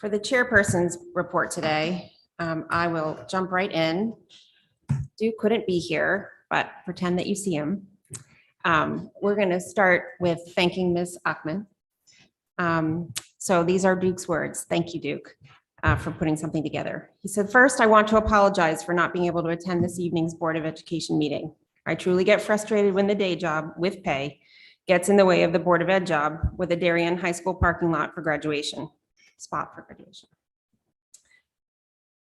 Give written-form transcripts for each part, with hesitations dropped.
For the chairperson's report today, I will jump right in. Duke couldn't be here, but pretend that you see him. We're going to start with thanking Ms. Achman. So these are Duke's words. Thank you, Duke, for putting something together. He said, "First, I want to apologize for not being able to attend this evening's Board of Education meeting. I truly get frustrated when the day job with pay gets in the way of the Board of Ed job with a Darien High School parking lot for graduation, spot for graduation.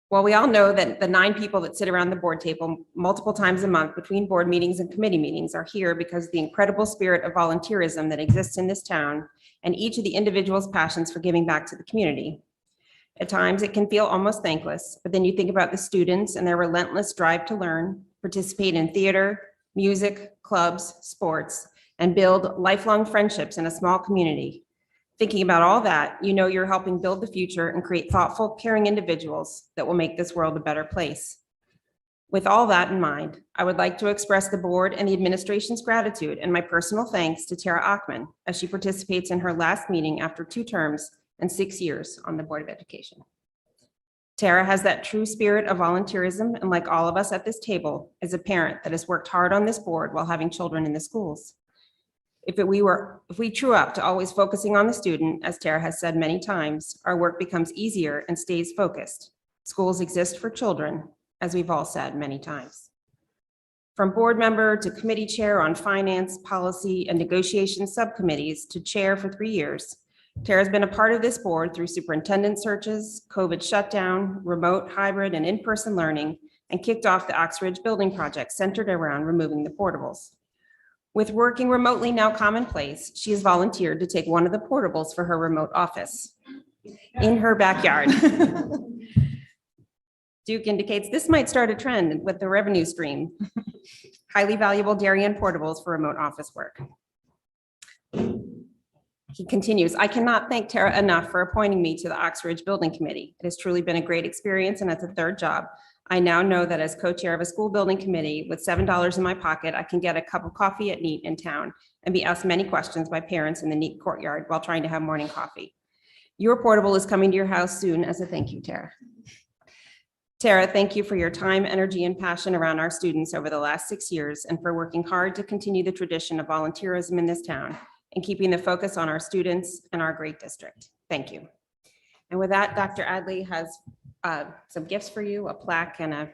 Well, we all know that the 9 people that sit around the board table multiple times a month between board meetings and committee meetings are here because of the incredible spirit of volunteerism that exists in this town and each of the individuals' passions for giving back to the community. At times, it can feel almost thankless, but then you think about the students and their relentless drive to learn, participate in theater, music, clubs, sports, and build lifelong friendships in a small community. Thinking about all that, you know you're helping build the future and create thoughtful, caring individuals that will make this world a better place. With all that in mind, I would like to express the board and the administration's gratitude and my personal thanks to Tara Achman as she participates in her last meeting after 2 terms and 6 years on the Board of Education. Tara has that true spirit of volunteerism, and like all of us at this table, is a parent that has worked hard on this board while having children in the schools. If we true up to always focusing on the student, as Tara has said many times, our work becomes easier and stays focused. Schools exist for children, as we've all said many times. From board member to committee chair on finance, policy, and negotiation subcommittees to chair for 3 years, Tara's been a part of this board through superintendent searches, COVID shutdown, remote, hybrid, and in-person learning, and kicked off the Oxridge building project centered around removing the portables. With working remotely now commonplace, she has volunteered to take one of the portables for her remote office in her backyard. Duke indicates this might start a trend with the revenue stream. Highly valuable Darien portables for remote office work. He continues, "I cannot thank Tara enough for appointing me to the Oxridge Building Committee. It has truly been a great experience, and as a 3rd job, I now know that as co-chair of a school building committee with $7 in my pocket, I can get a cup of coffee at Neat in town and be asked many questions by parents in the Neat courtyard while trying to have morning coffee. Your portable is coming to your house soon as a thank you, Tara." Tara, thank you for your time, energy, and passion around our students over the last 6 years and for working hard to continue the tradition of volunteerism in this town and keeping the focus on our students and our great district. Thank you. And with that, Dr. Adley has some gifts for you, a plaque and a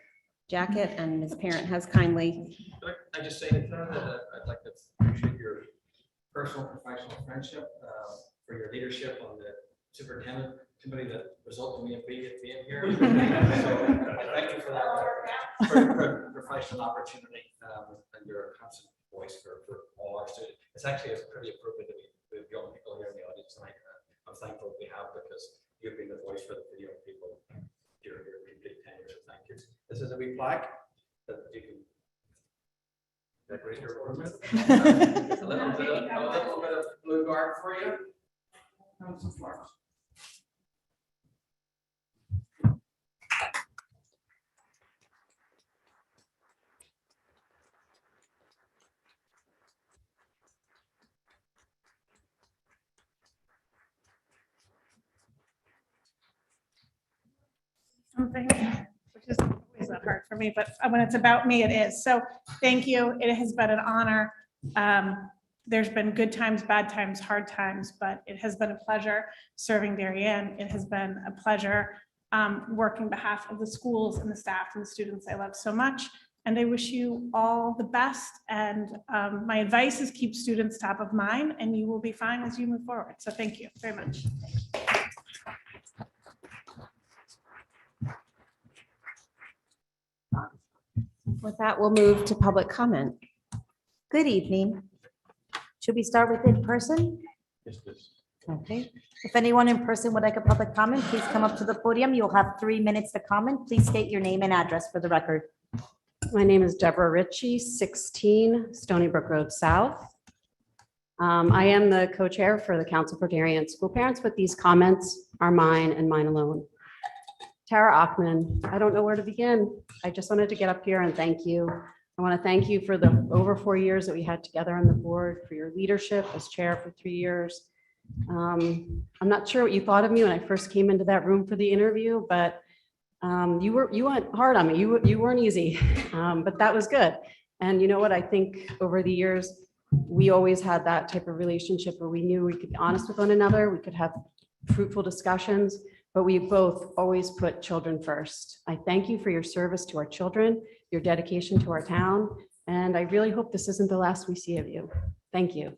jacket, and his parent has kindly. I just say to Tara that I'd like to appreciate your personal and professional friendship, for your leadership on the superintendent committee that resulted in me being here. So I thank you for that for professional opportunity, and your constant voice for all our students. It's actually pretty appropriate that we have young people here in the audience tonight. I'm thankful we have, because you've been the voice for the young people during your complete tenure. So thank you. This is a wee plaque that you can decorate your room with. A little bit of blue guard for you. And some flowers. Something which is always not hard for me, but when it's about me, it is. So thank you. It has been an honor. There's been good times, bad times, hard times, but it has been a pleasure serving Darien. It has been a pleasure working on behalf of the schools and the staff and the students I love so much. And I wish you all the best. And my advice is keep students top of mind, and you will be fine as you move forward. So thank you very much. With that, we'll move to public comment. Good evening. Should we start with in person? Yes, please. Okay. If anyone in person would like a public comment, please come up to the podium. You'll have 3 minutes to comment. Please state your name and address for the record. My name is Deborah Ritchie, 16 Stony Brook Road South. I am the co-chair for the Council for Darien School Parents, but these comments are mine and mine alone. Tara Achman, I don't know where to begin. I just wanted to get up here and thank you. I want to thank you for the over 4 years that we had together on the board, for your leadership as chair for 3 years, I'm not sure what you thought of me when I first came into that room for the interview, but you went hard on me. You weren't easy, but that was good. And you know what? I think over the years, we always had that type of relationship where we knew we could be honest with one another. We could have fruitful discussions, but we both always put children first. I thank you for your service to our children, your dedication to our town, and I really hope this isn't the last we see of you. Thank you.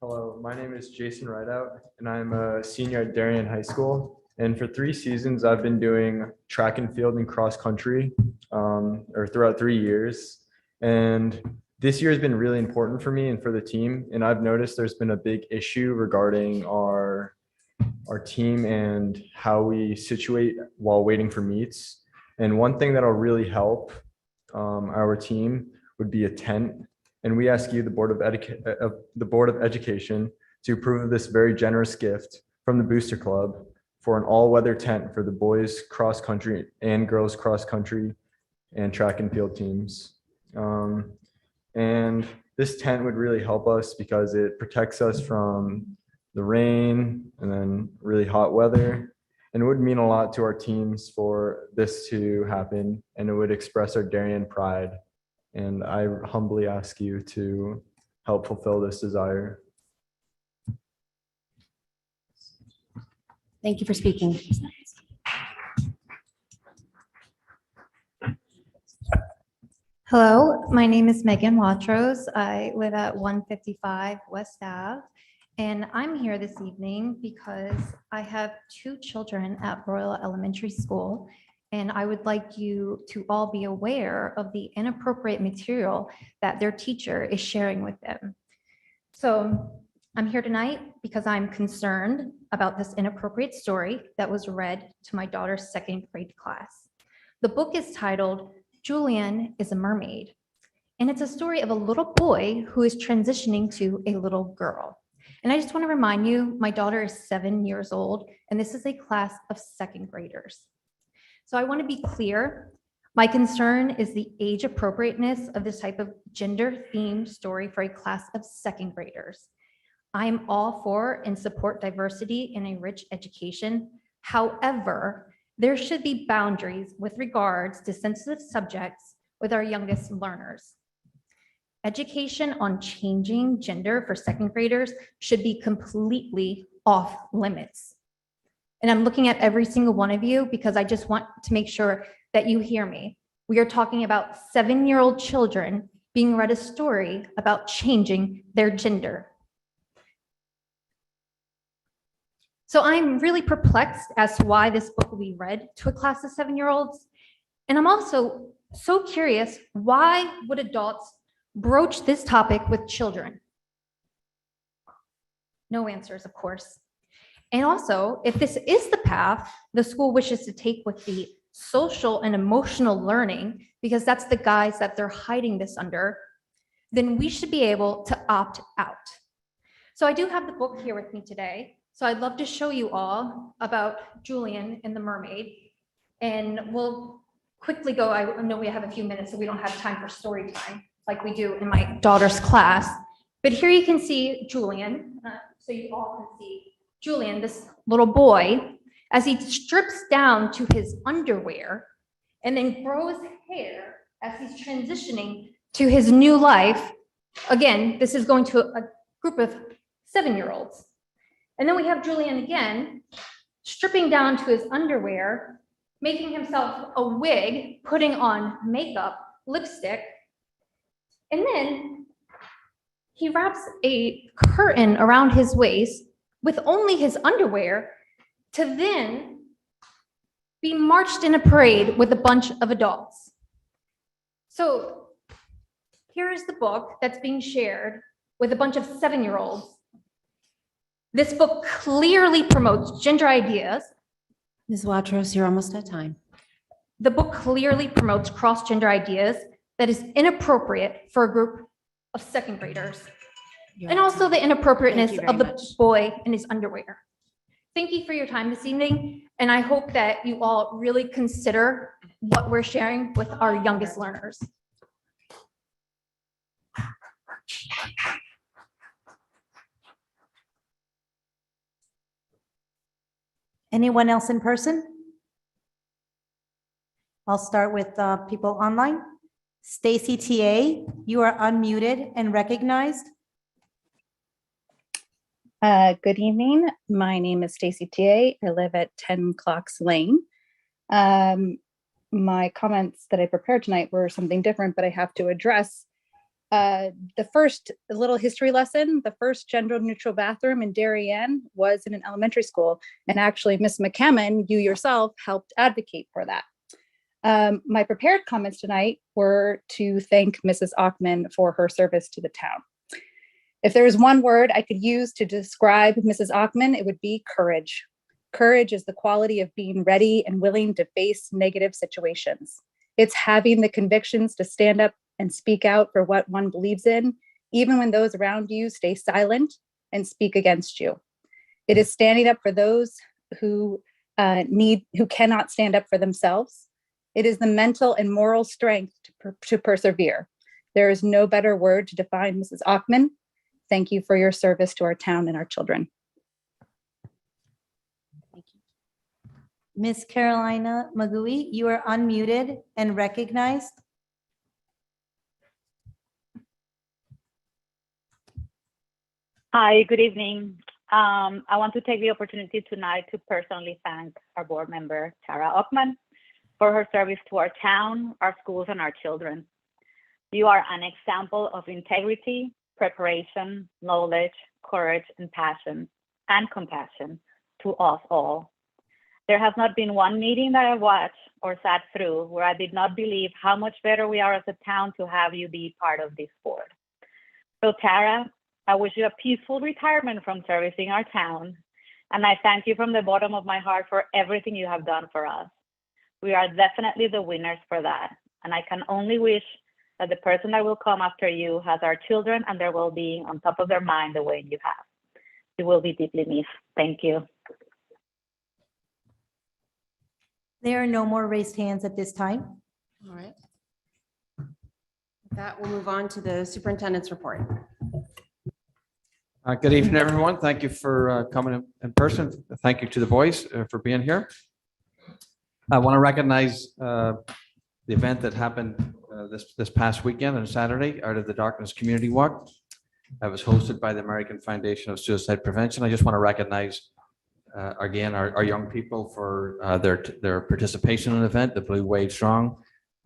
Hello, my name is Jason Rideout, and I'm a senior at Darien High School. And for 3 seasons, I've been doing track and field and cross country, or throughout 3 years. And this year has been really important for me and for the team. And I've noticed there's been a big issue regarding our team and how we situate while waiting for meets. And one thing that'll really help our team would be a tent. And we ask you, the Board of Education, to approve of this very generous gift from the Booster Club for an all-weather tent for the boys cross country and girls cross country and track and field teams. And this tent would really help us because it protects us from the rain and then really hot weather. And it would mean a lot to our teams for this to happen, and it would express our Darien pride. And I humbly ask you to help fulfill this desire. Thank you for speaking. Hello, my name is Megan Watros. I live at 155 West Ave, and I'm here this evening because I have 2 children at Royal Elementary School, and I would like you to all be aware of the inappropriate material that their teacher is sharing with them. So I'm here tonight because I'm concerned about this inappropriate story that was read to my daughter's 2nd grade class. The book is titled Julian is a Mermaid, and it's a story of a little boy who is transitioning to a little girl. And I just want to remind you, my daughter is 7 years old, and this is a class of 2nd graders. So I want to be clear. My concern is the age appropriateness of this type of gender-themed story for a class of 2nd graders. I'm all for and support diversity in a rich education. However, there should be boundaries with regards to sensitive subjects with our youngest learners. Education on changing gender for 2nd graders should be completely off limits. And I'm looking at every single one of you because I just want to make sure that you hear me. We are talking about 7-year-old children being read a story about changing their gender. So I'm really perplexed as to why this book will be read to a class of 7-year-olds. And I'm also so curious, why would adults broach this topic with children? No answers, of course. And also, if this is the path the school wishes to take with the social and emotional learning, because that's the guise that they're hiding this under, then we should be able to opt out. So I do have the book here with me today. So I'd love to show you all about Julian and the Mermaid. And we'll quickly go, I know we have a few minutes, so we don't have time for story time like we do in my daughter's class. But here you can see Julian, so you all can see Julian, this little boy, as he strips down to his underwear and then grows hair as he's transitioning to his new life. Again, this is going to a group of 7-year-olds. And then we have Julian again, stripping down to his underwear, making himself a wig, putting on makeup, lipstick, and then he wraps a curtain around his waist with only his underwear to then be marched in a parade with a bunch of adults. So here is the book that's being shared with a bunch of 7-year-olds. This book clearly promotes gender ideas. Ms. Watros, you're almost at time. The book clearly promotes cross-gender ideas that is inappropriate for a group of 2nd graders. You're And at also time. the inappropriateness Thank you of very the much. boy in his underwear. thank you for your time this evening. And I hope that you all really consider what we're sharing with our youngest learners. Anyone else in person? I'll start with people online. Stacy TA, you are unmuted and recognized. Good evening. My name is Stacy TA. I live at 10 Clocks Lane. My comments that I prepared tonight were something different, but I have to address the first little history lesson. The first gender neutral bathroom in Darien was in an elementary school. And actually, Ms. McCammon, you yourself helped advocate for that. My prepared comments tonight were to thank Mrs. Ockman for her service to the town. If there is one word I could use to describe Mrs. Ockman, it would be courage. Courage is the quality of being ready and willing to face negative situations. It's having the convictions to stand up and speak out for what one believes in, even when those around you stay silent and speak against you. It is standing up for those who cannot stand up for themselves. It is the mental and moral strength to persevere. There is no better word to define Mrs. Ockman. Thank you for your service to our town and our children. Miss Carolina Magui, you are unmuted and recognized. Hi, good evening. I want to take the opportunity tonight to personally thank our board member, Tara Ockman, for her service to our town, our schools, and our children. You are an example of integrity, preparation, knowledge, courage, and passion, and compassion to us all. There has not been one meeting that I watched or sat through where I did not believe how much better we are as a town to have you be part of this board. So Tara, I wish you a peaceful retirement from servicing our town, and I thank you from the bottom of my heart for everything you have done for us. We are definitely the winners for that, and I can only wish that the person that will come after you has our children and their well-being on top of their mind the way you have. You will be deeply missed. Thank you. There are no more raised hands at this time. All right. With that, we'll move on to the superintendent's report. Good evening, everyone. Thank you for coming in person. Thank you to the boys for being here. I want to recognize the event that happened this past weekend on Saturday, Out of the Darkness Community Walk. That was hosted by the American Foundation of Suicide Prevention. I just want to recognize again our young people for their participation in the event, the Blue Wave Strong.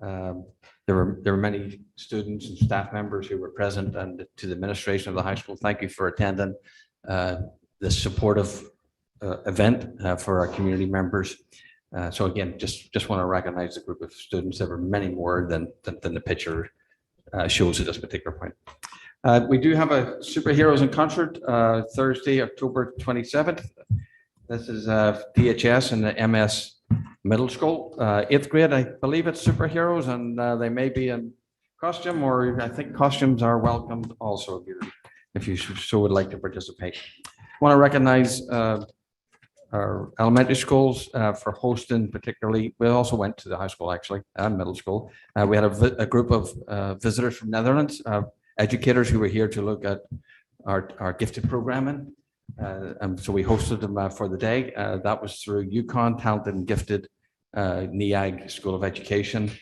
There were many students and staff members who were present, and to the administration of the high school, thank you for attending this supportive event for our community members. So again, just want to recognize the group of students. There were many more than the picture shows at this particular point. We do have a Superheroes in Concert Thursday, October 27th. This is DHS and the MS Middle School, 8th grade. I believe it's superheroes, and they may be in costume, or I think costumes are welcomed also if you so would like to participate. I want to recognize our elementary schools for hosting, particularly. We also went to the high school actually and middle school. We had a group of visitors from Netherlands, educators who were here to look at our gifted programming. And so we hosted them for the day. That was through Yukon Talented and Gifted NEAG School of Education.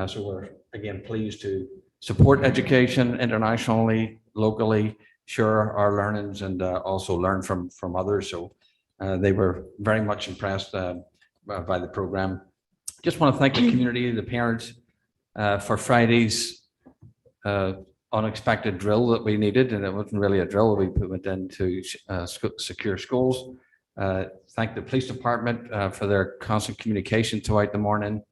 So we're again pleased to support education internationally, locally, share our learnings, and also learn from others. So they were very much impressed by the program. Just want to thank the community, the parents, for Friday's unexpected drill that we needed, and it wasn't really a drill. We went in to secure schools. Thank the police department for their constant communication throughout the morning,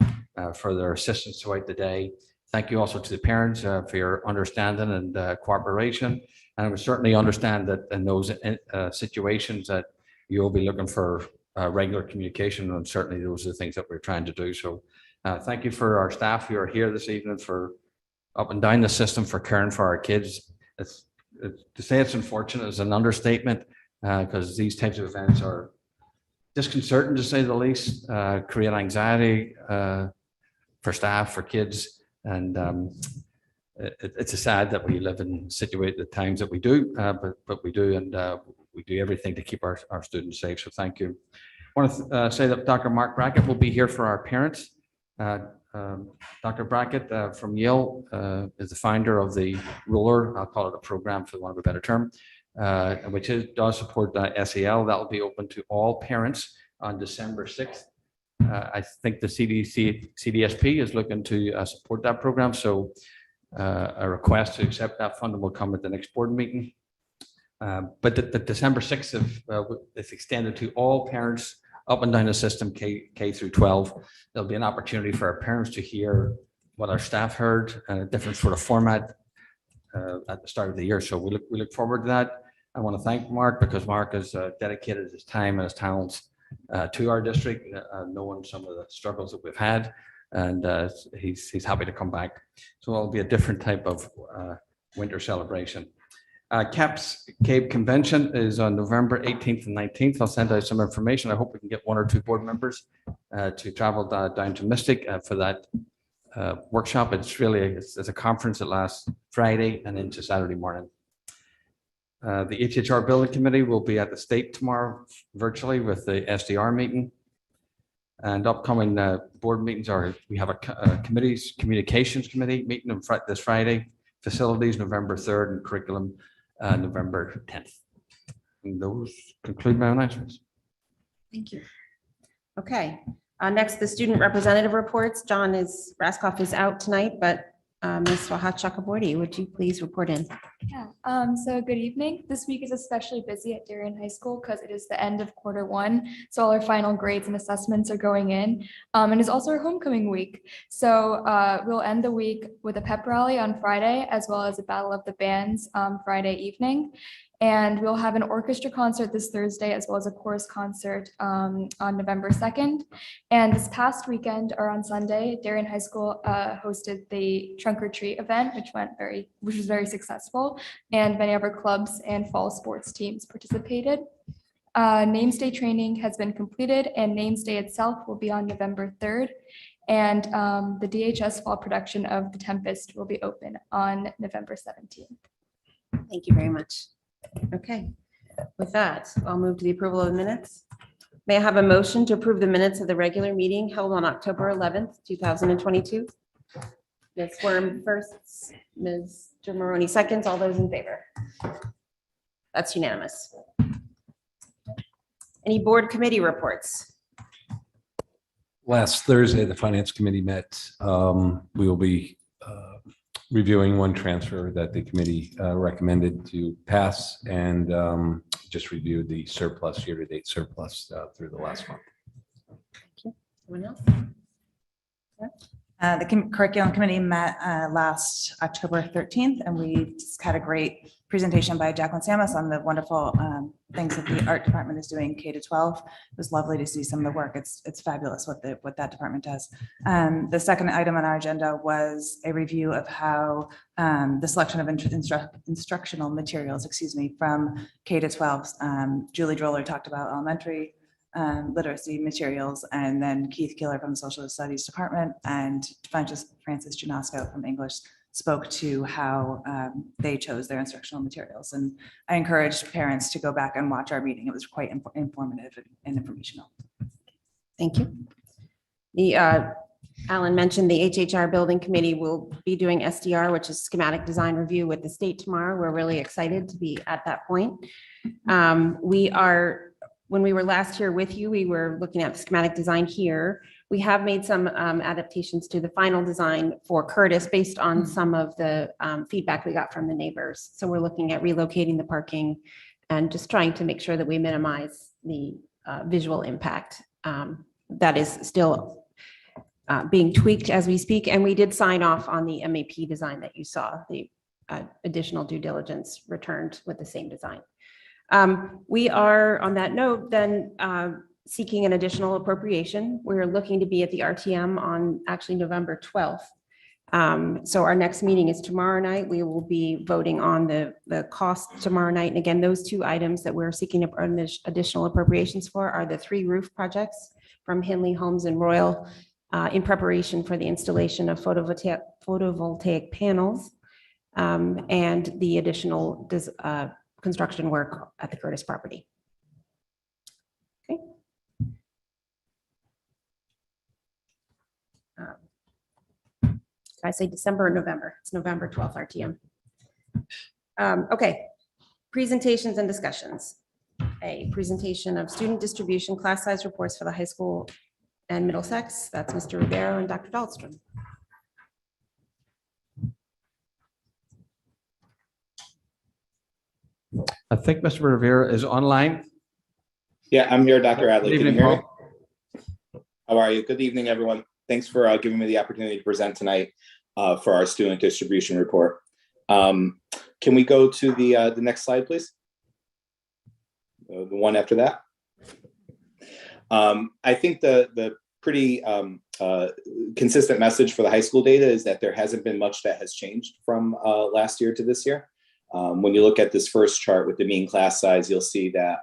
for their assistance throughout the day. Thank you also to the parents for your understanding and cooperation. And I would certainly understand that in those situations that you'll be looking for regular communication, and certainly those are the things that we're trying to do. So thank you for our staff who are here this evening for up and down the system for caring for our kids. To say it's unfortunate is an understatement, because these types of events are disconcerting to say the least, create anxiety for staff, for kids. And it's a sad that we live in the times that we do, but we do, and we do everything to keep our students safe. So thank you. I want to say that Dr. Mark Brackett will be here for our parents. Dr. Brackett from Yale is the founder of the Roller, I'll call it a program for want of a better term, which does support SEL. That will be open to all parents on December 6th. I think the CDSP is looking to support that program. So a request to accept that funding will come at the next board meeting. But the December 6th is extended to all parents up and down the system, K through 12. There'll be an opportunity for our parents to hear what our staff heard in a different sort of format at the start of the year. So we look forward to that. I want to thank Mark, because Mark has dedicated his time and his talents to our district, knowing some of the struggles that we've had, and he's happy to come back. So it'll be a different type of winter celebration. CAPS Cape Convention is on November 18th and 19th. I'll send out some information. I hope we can get 1 or 2 board members to travel down to Mystic for that workshop. It's a conference that lasts Friday and into Saturday morning. The HHR Building Committee will be at the state tomorrow virtually with the SDR meeting. And upcoming board meetings we have a communications committee meeting on this Friday, facilities November 3rd, and curriculum November 10th. And those conclude my announcements. Thank you. Okay, next, the student representative reports. John Raskoff is out tonight, but Ms. Swahat Chakraborty, would you please report in? Yeah, so good evening. This week is especially busy at Darien High School because it is the end of Q1. So all our final grades and assessments are going in. And it's also our homecoming week. So we'll end the week with a pep rally on Friday, as well as a battle of the bands Friday evening. And we'll have an orchestra concert this Thursday, as well as a chorus concert on November 2nd. And this past weekend, or on Sunday, Darien High School hosted the trunk or treat event, which was very successful. And many of our clubs and fall sports teams participated. Names Day training has been completed, and Names Day itself will be on November 3rd. And the DHS fall production of The Tempest will be open on November 17th. Thank you very much. Okay, with that, I'll move to the approval of the minutes. May I have a motion to approve the minutes of the regular meeting held on October 11th, 2022? Ms. Worm first, Mr. Maroney seconds. All those in favor? That's unanimous. Any board committee reports? Last Thursday, the Finance Committee met. We will be reviewing one transfer that the committee recommended to pass, and just reviewed the surplus, year-to-date surplus through the last month. Thank you. Anyone else? The curriculum committee met last October 13th, and we just had a great presentation by Jacqueline Samus on the wonderful things that the art department is doing K to 12. It was lovely to see some of the work. It's fabulous what that department does. The second item on our agenda was a review of how the selection of instructional materials, from K to 12. Julie Droller talked about elementary literacy materials, and then Keith Killer from the Social Studies Department and Francis Junasco from English spoke to how they chose their instructional materials. And I encouraged parents to go back and watch our meeting. It was quite informative and informational. Thank you. Alan mentioned the HHR Building Committee will be doing SDR, which is schematic design review, with the state tomorrow. We're really excited to be at that point. When we were last here with you, we were looking at the schematic design here. We have made some adaptations to the final design for Curtis based on some of the feedback we got from the neighbors. So we're looking at relocating the parking and just trying to make sure that we minimize the visual impact. That is still being tweaked as we speak. And we did sign off on the MAP design that you saw, the additional due diligence returned with the same design. We are, on that note, then seeking an additional appropriation. We're looking to be at the RTM on actually November 12th. So our next meeting is tomorrow night. We will be voting on the cost tomorrow night. And again, those two items that we're seeking additional appropriations for are the 3 roof projects from Hinley Homes and Royal in preparation for the installation of photovoltaic panels and the additional construction work at the Curtis property. Okay. I say December or November? It's November 12th RTM. Okay, presentations and discussions. A presentation of student distribution class size reports for the high school and Middlesex. That's Mr. Rivero and Dr. Dahlstrom. I think Mr. Rivera is online. Yeah, I'm here, Dr. Adley. Good Can you evening, hear me? Paul. How are you? Good evening, everyone. Thanks for giving me the opportunity to present tonight for our student distribution report. Can we go to the next slide, please? The one after that. I think the pretty consistent message for the high school data is that there hasn't been much that has changed from last year to this year. When you look at this first chart with the mean class size, you'll see that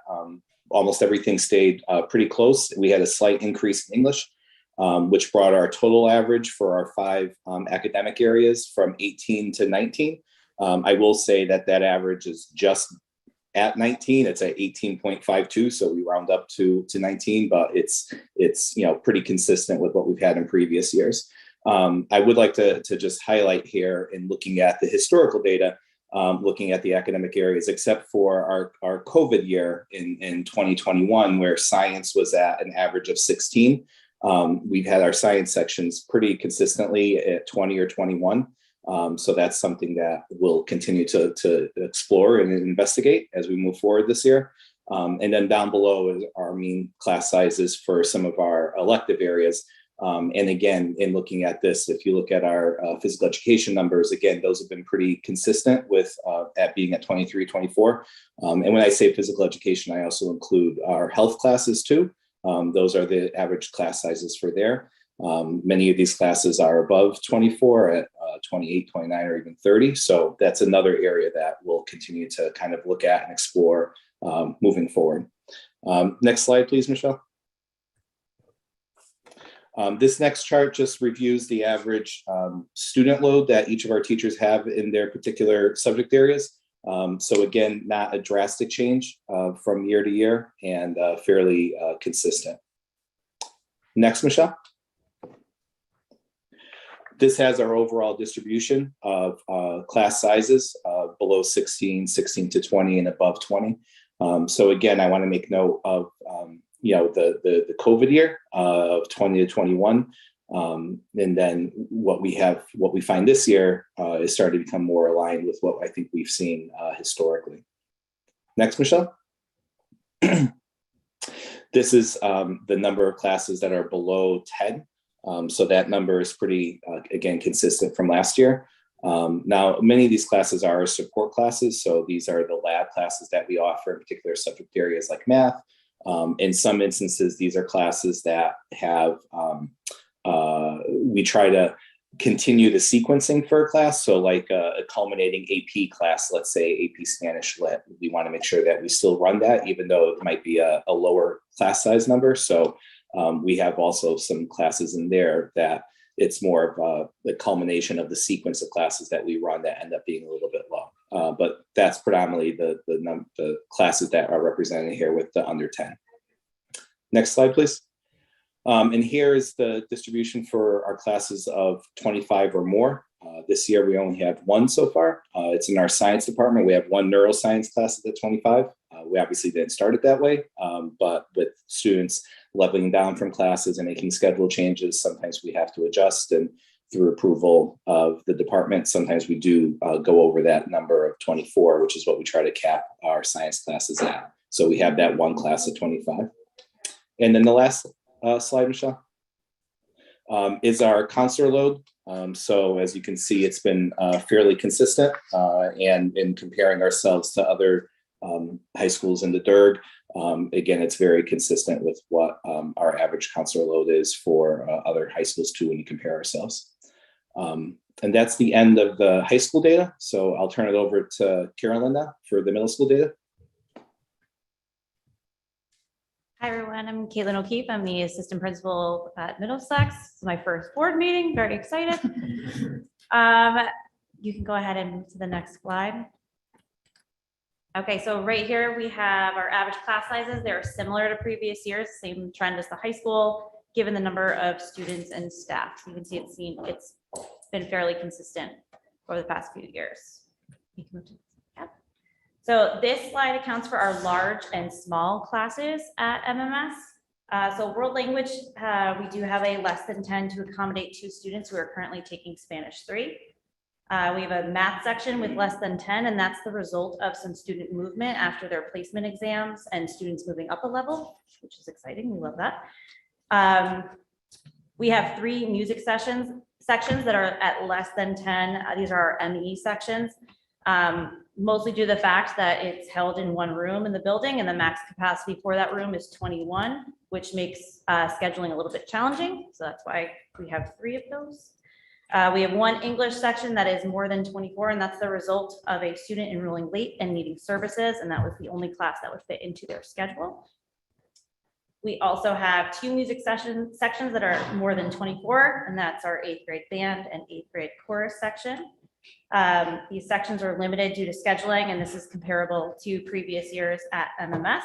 almost everything stayed pretty close. We had a slight increase in English, which brought our total average for our 5 academic areas from 18 to 19. I will say that that average is just at 19. It's at 18.52, so we round up to 19, but it's pretty consistent with what we've had in previous years. I would like to just highlight here in looking at the historical data, looking at the academic areas, except for our COVID year in 2021, where science was at an average of 16. We've had our science sections pretty consistently at 20 or 21. So that's something that we'll continue to explore and investigate as we move forward this year. And then down below is our mean class sizes for some of our elective areas. And again, in looking at this, if you look at our physical education numbers, again, those have been pretty consistent with at being at 23, 24. And when I say physical education, I also include our health classes too. Those are the average class sizes for there. Many of these classes are above 24 at 28, 29, or even 30. So that's another area that we'll continue to kind of look at and explore moving forward. Next slide, please, Michelle. This next chart just reviews the average student load that each of our teachers have in their particular subject areas. So again, not a drastic change from year to year and fairly consistent. Next, Michelle. This has our overall distribution of class sizes below 16, 16 to 20, and above 20. So again, I want to make note of the COVID year of 20 to 21. And then what we find this year is starting to become more aligned with what I think we've seen historically. Next, Michelle. This is the number of classes that are below 10. So that number is pretty, again, consistent from last year. Now, many of these classes are support classes. So these are the lab classes that we offer in particular subject areas like math. In some instances, these are classes that have, we try to continue the sequencing for a class. So like a culminating AP class, let's say AP Spanish Lit, we want to make sure that we still run that, even though it might be a lower class size number. So we have also some classes in there that it's more of the culmination of the sequence of classes that we run that end up being a little bit low. But that's predominantly the classes that are represented here with the under 10. Next slide, please. And here is the distribution for our classes of 25 or more. This year, we only have 1 so far. It's in our science department. We have 1 neuroscience class at 25. We obviously didn't start it that way, but with students leveling down from classes and making schedule changes, sometimes we have to adjust, and through approval of the department, sometimes we do go over that number of 24, which is what we try to cap our science classes at. So we have that 1 class at 25. And then the last slide, Michelle, is our counselor load. So as you can see, it's been fairly consistent, and in comparing ourselves to other high schools in the DIRG, again, it's very consistent with what our average counselor load is for other high schools too when you compare ourselves. And that's the end of the high school data. So I'll turn it over to Carolyn now for the middle school data. Hi, everyone. I'm Caitlin O'Keefe. I'm the assistant principal at Middlesex. It's my first board meeting. Very excited. You can go ahead and move to the next slide. Okay, so right here we have our average class sizes. They're similar to previous years, same trend as the high school, given the number of students and staff. You can see it's been fairly consistent over the past few years. You can move to- yep. So this slide accounts for our large and small classes at MMS. So world language, we do have a less than 10 to accommodate 2 students who are currently taking Spanish 3. We have a math section with less than 10, and that's the result of some student movement after their placement exams and students moving up a level, which is exciting. We love that. We have 3 music sections that are at less than 10. These are our ME sections, mostly due to the fact that it's held in one room in the building, and the max capacity for that room is 21, which makes scheduling a little bit challenging. So that's why we have 3 of those. We have 1 English section that is more than 24, and that's the result of a student enrolling late and needing services, and that was the only class that would fit into their schedule. We also have 2 music sections that are more than 24, and that's our 8th grade band and 8th grade chorus section. These sections are limited due to scheduling, and this is comparable to previous years at MMS.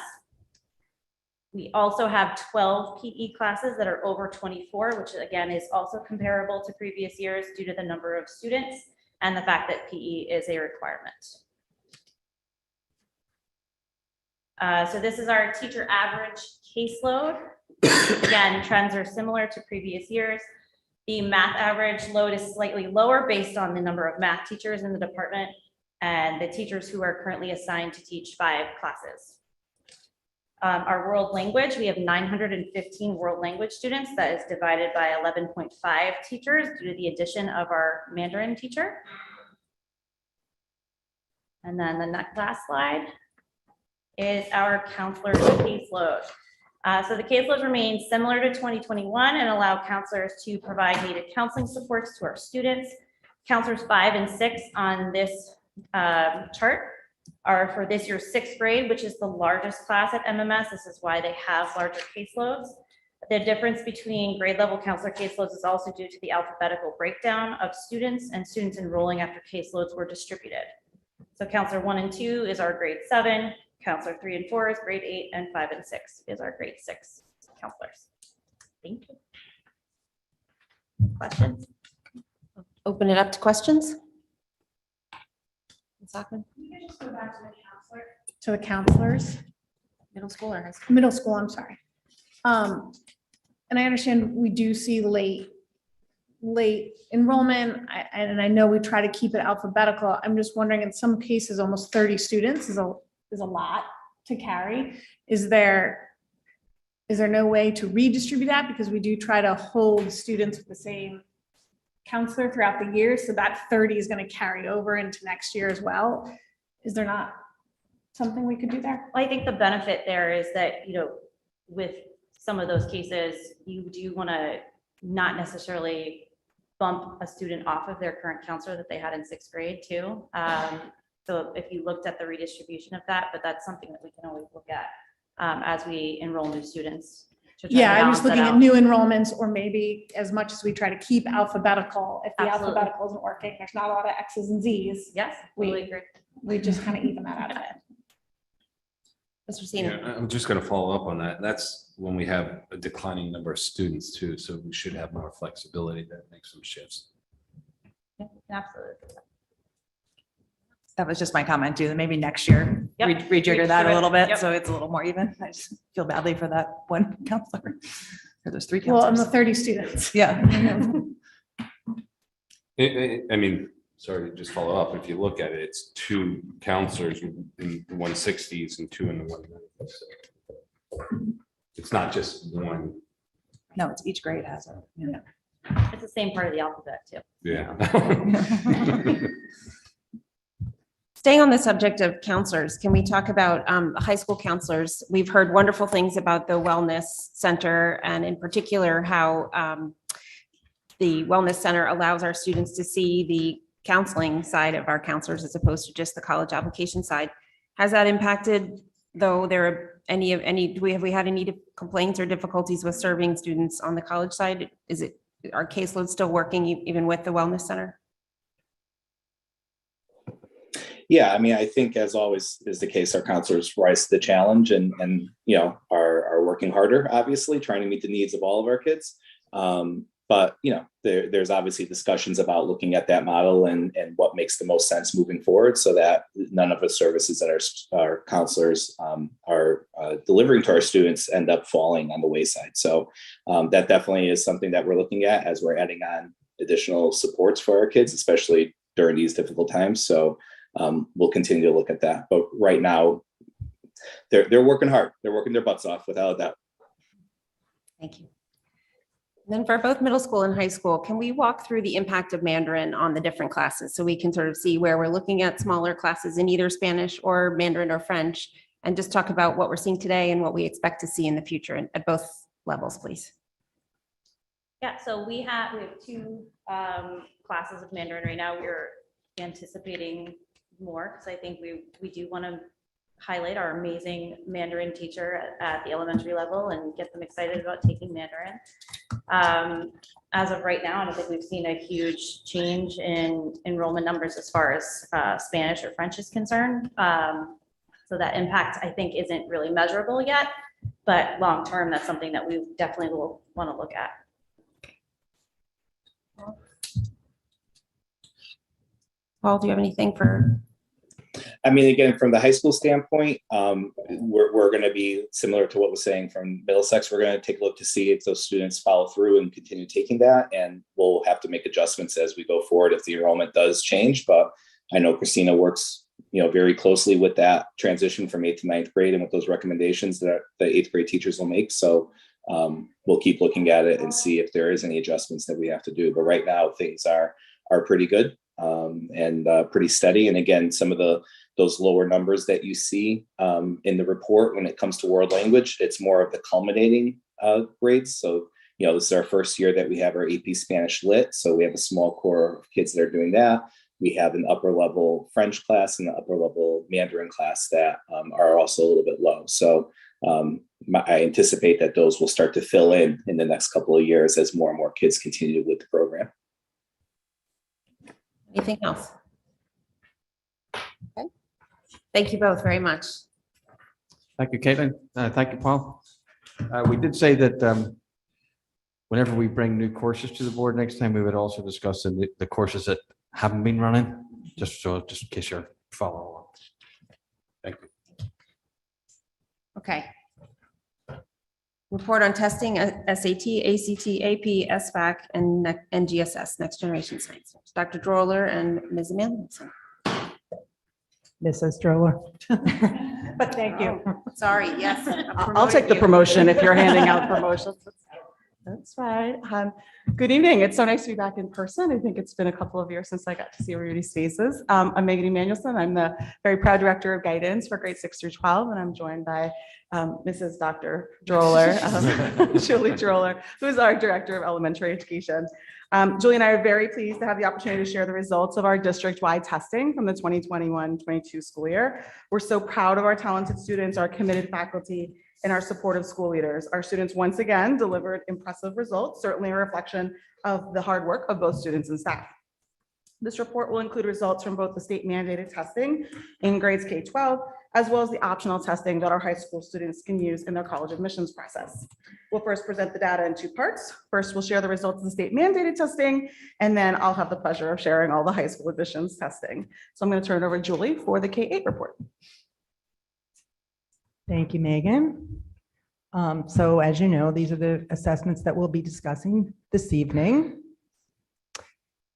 We also have 12 PE classes that are over 24, which again is also comparable to previous years due to the number of students and the fact that PE is a requirement. So this is our teacher average caseload. Again, trends are similar to previous years. The math average load is slightly lower based on the number of math teachers in the department and the teachers who are currently assigned to teach 5 classes. Our world language, we have 915 world language students. That is divided by 11.5 teachers due to the addition of our Mandarin teacher. And then the next last slide is our counselor's caseload. So the caseload remains similar to 2021 and allow counselors to provide needed counseling supports to our students. Counselors 5 and 6 on this chart are for this year's 6th grade, which is the largest class at MMS. This is why they have larger caseloads. The difference between grade level counselor caseloads is also due to the alphabetical breakdown of students and students enrolling after caseloads were distributed. So counselor 1 and 2 is our grade 7, counselor 3 and 4 is grade 8, and 5 and 6 is our grade 6 counselors. Thank you. Questions? Open it up to questions. Ms. Hockman? Can you just go back to the counselor? To the counselors? Middle school or high school? Middle school, I'm sorry. And I understand we do see late enrollment, and I know we try to keep it alphabetical. I'm just wondering, in some cases, almost 30 students is a lot to carry. Is there no way to redistribute that? Because we do try to hold students with the same counselor throughout the year, so that 30 is going to carry over into next year as well. Is there not something we could do there? Well, I think the benefit there is that, with some of those cases, you do want to not necessarily bump a student off of their current counselor that they had in 6th grade too. So if you looked at the redistribution of that, but that's something that we can always look at as we enroll new students. to try to Yeah, I'm balance just that looking at out. new enrollments, or maybe as much as we try to keep alphabetical, if the Absolutely. alphabetical isn't working, there's not a lot of X's and Z's. Yes, totally agree. We just kind of even that out a bit. Mr. Senior. Yeah, I'm just going to follow up on that. That's when we have a declining number of students too, so we should have more flexibility to make some shifts. Yeah, absolutely. That was just my comment too, that maybe next year, Yep. rejigger that a little bit, Yep. so it's a little more even. I just feel badly for that one counselor. Or those 3 Well, and the counselors. 30 students. Yeah. I mean, sorry, just follow up. If you look at it, it's 2 counselors in the 160s and 2 in the 190s. It's not just one. No, it's each grade has it. Yeah. It's the same part of the alphabet too. Yeah. Staying on the subject of counselors, can we talk about high school counselors? We've heard wonderful things about the wellness center, and in particular how the Wellness Center allows our students to see the counseling side of our counselors as opposed to just the college application side. Has that impacted, though, there are have we had any complaints or difficulties with serving students on the college side? Our caseload still working even with the Wellness Center? Yeah, I mean, I think as always is the case, our counselors rise to the challenge and are working harder, obviously, trying to meet the needs of all of our kids. But there's obviously discussions about looking at that model and what makes the most sense moving forward, so that none of the services that our counselors are delivering to our students end up falling on the wayside. So that definitely is something that we're looking at as we're adding on additional supports for our kids, especially during these difficult times. So we'll continue to look at that. But right now, they're working hard. They're working their butts off, without a doubt. Thank you. Then for both middle school and high school, can we walk through the impact of Mandarin on the different classes so we can sort of see where we're looking at smaller classes in either Spanish or Mandarin or French, and just talk about what we're seeing today and what we expect to see in the future at both levels, please? Yeah, so we have two classes of Mandarin right now. We're anticipating more because I think we do want to highlight our amazing Mandarin teacher at the elementary level and get them excited about taking Mandarin. As of right now, I don't think we've seen a huge change in enrollment numbers as far as Spanish or French is concerned. So that impact, I think, isn't really measurable yet, but long-term, that's something that we definitely will want to look at. Paul, do you have anything for? I mean, again, from the high school standpoint, we're going to be similar to what was saying from Middlesex. We're going to take a look to see if those students follow through and continue taking that, and we'll have to make adjustmts as we go forward if the enrollment does change. But I know Christina works, very closely with that transition from 8th to 9th grade and with those recommendations that the 8th grade teachers will make. So we'll keep looking at it and see if there is any adjustments that we have to do. But right now, things are pretty good. And pretty steady. And again, some of those lower numbers that you see in the report when it comes to world language, it's more of the culminating grades. So, this is our first year that we have our AP Spanish Lit. So we have a small core of kids that are doing that. We have an upper level French class and an upper level Mandarin class that are also a little bit low. So I anticipate that those will start to fill in the next couple of years as more and more kids continue with the program. Anything else? Okay. Thank you both very much. Thank you, Caitlin. Thank you, Paul. We did say that whenever we bring new courses to the board next time, we would also discuss the courses that haven't been running, just in case you're following along. Thank you. Okay. Report on testing, SAT, ACT, AP, SVAC, and GSS, Next Generation Science. Dr. Droller and Ms. Amundsen. Mrs. Droller. But thank you. Oh, sorry, yes. I'll take the promotion if you're handing out promotions. That's right. Good evening. It's so nice to be back in person. I think it's been a couple of years since I got to see everybody's faces. I'm Megan Emanuelson. I'm the very proud director of guidance for grades 6 through 12, and I'm joined by Mrs. Dr. Droller, Julie Droller, who is our director of elementary education. Julie and I are very pleased to have the opportunity to share the results of our district-wide testing from the 2021-22 school year. We're so proud of our talented students, our committed faculty, and our supportive school leaders. Our students once again delivered impressive results, certainly a reflection of the hard work of both students and staff. This report will include results from both the state mandated testing in grades K-12, as well as the optional testing that our high school students can use in their college admissions process. We'll first present the data in two parts. First, we'll share the results of the state mandated testing, and then I'll have the pleasure of sharing all the high school admissions testing. So I'm going to turn it over to Julie for the K-8 report. Thank you, Megan. So as you know, these are the assessments that we'll be discussing this evening.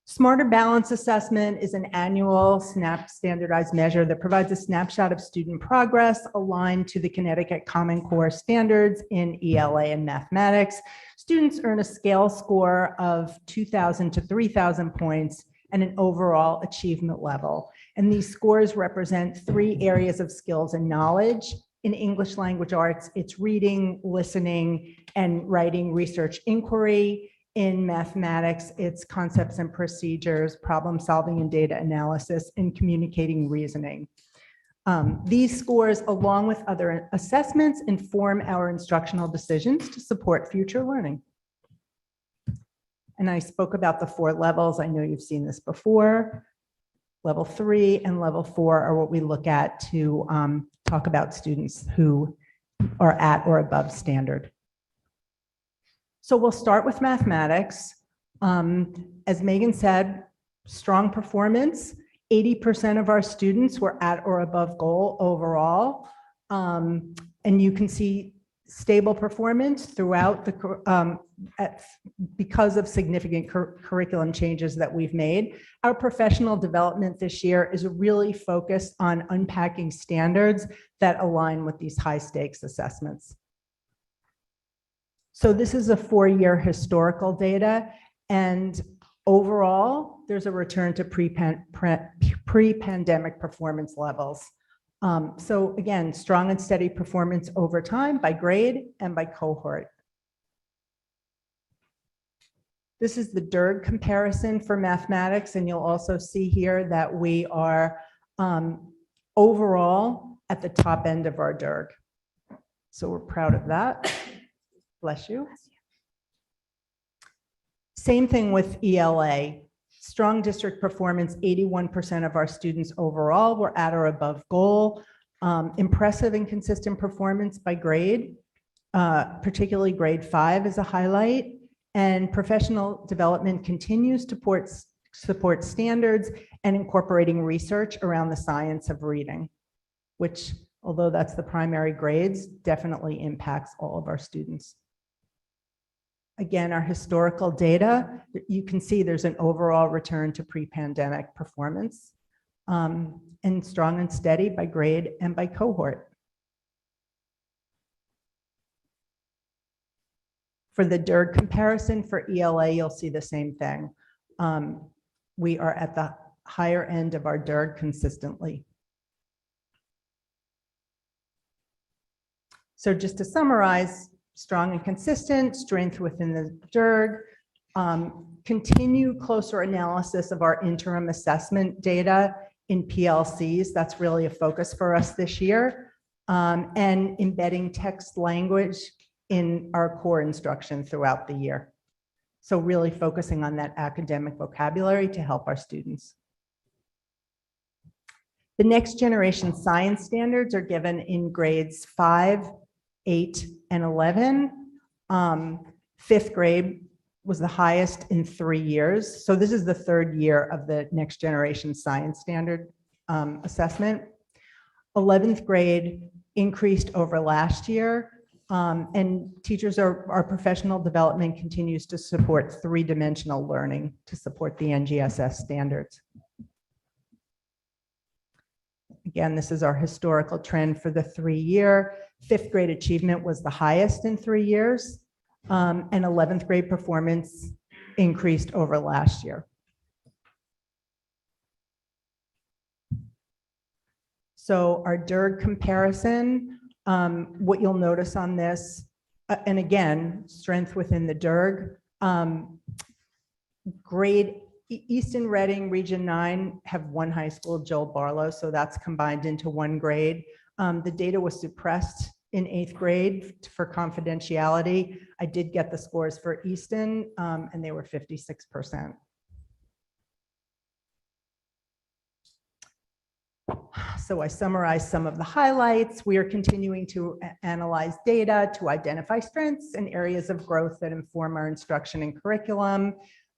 Smarter Balance Assessment is an annual standardized measure that provides a snapshot of student progress aligned to the Connecticut Common Core standards in ELA and mathematics. Students earn a scale score of 2,000 to 3,000 points and an overall achievement level. And these scores represent 3 areas of skills and knowledge. In English language arts, it's reading, listening, and writing research inquiry. In mathematics, it's concepts and procedures, problem solving and data analysis, and communicating reasoning. These scores, along with other assessments, inform our instructional decisions to support future learning. And I spoke about the 4 levels. I know you've seen this before. Level 3 and level 4 are what we look at to talk about students who are at or above standard. So we'll start with mathematics. As Megan said, strong performance. 80% of our students were at or above goal overall. And you can see stable performance throughout the because of significant curriculum changes that we've made. Our professional development this year is really focused on unpacking standards that align with these high stakes assessments. So this is a 4-year historical data, and overall, there's a return to pre-pandemic performance levels. So again, strong and steady performance over time by grade and by cohort. This is the DIRG comparison for mathematics, and you'll also see here that we are overall at the top end of our DIRG. So we're proud of that. Bless you. Same thing with ELA. Strong district performance, 81% of our students overall were at or above goal. Impressive and consistent performance by grade, particularly grade 5 is a highlight. And professional development continues to support standards and incorporating research around the science of reading, which, although that's the primary grades, definitely impacts all of our students. Again, our historical data, you can see there's an overall return to pre-pandemic performance, and strong and steady by grade and by cohort. For the DIRG comparison for ELA, you'll see the same thing. We are at the higher end of our DIRG consistently. So just to summarize, strong and consistent, strength within the DIRG, continue closer analysis of our interim assessment data in PLCs. That's really a focus for us this year, and embedding text language in our core instruction throughout the year. So really focusing on that academic vocabulary to help our students. The next generation science standards are given in grades 5, 8, and 11. 5th grade was the highest in 3 years. So this is the 3rd year of the next generation science standard assessment. 11th grade increased over last year. And teachers our professional development continues to support 3-dimensional learning to support the NGSS standards. Again, this is our historical trend for the 3-year. 5th grade achievement was the highest in 3 years, and 11th grade performance increased over last year. So our DIRG comparison, what you'll notice on this, and again, strength within the DIRG, grade East and Reading Region 9 have 1 high school, Joel Barlow, so that's combined into 1 grade. The data was suppressed in 8th grade for confidentiality. I did get the scores for Easton, and they were 56%. So I summarized some of the highlights. We are continuing to analyze data to identify strengths and areas of growth that inform our instruction and curriculum.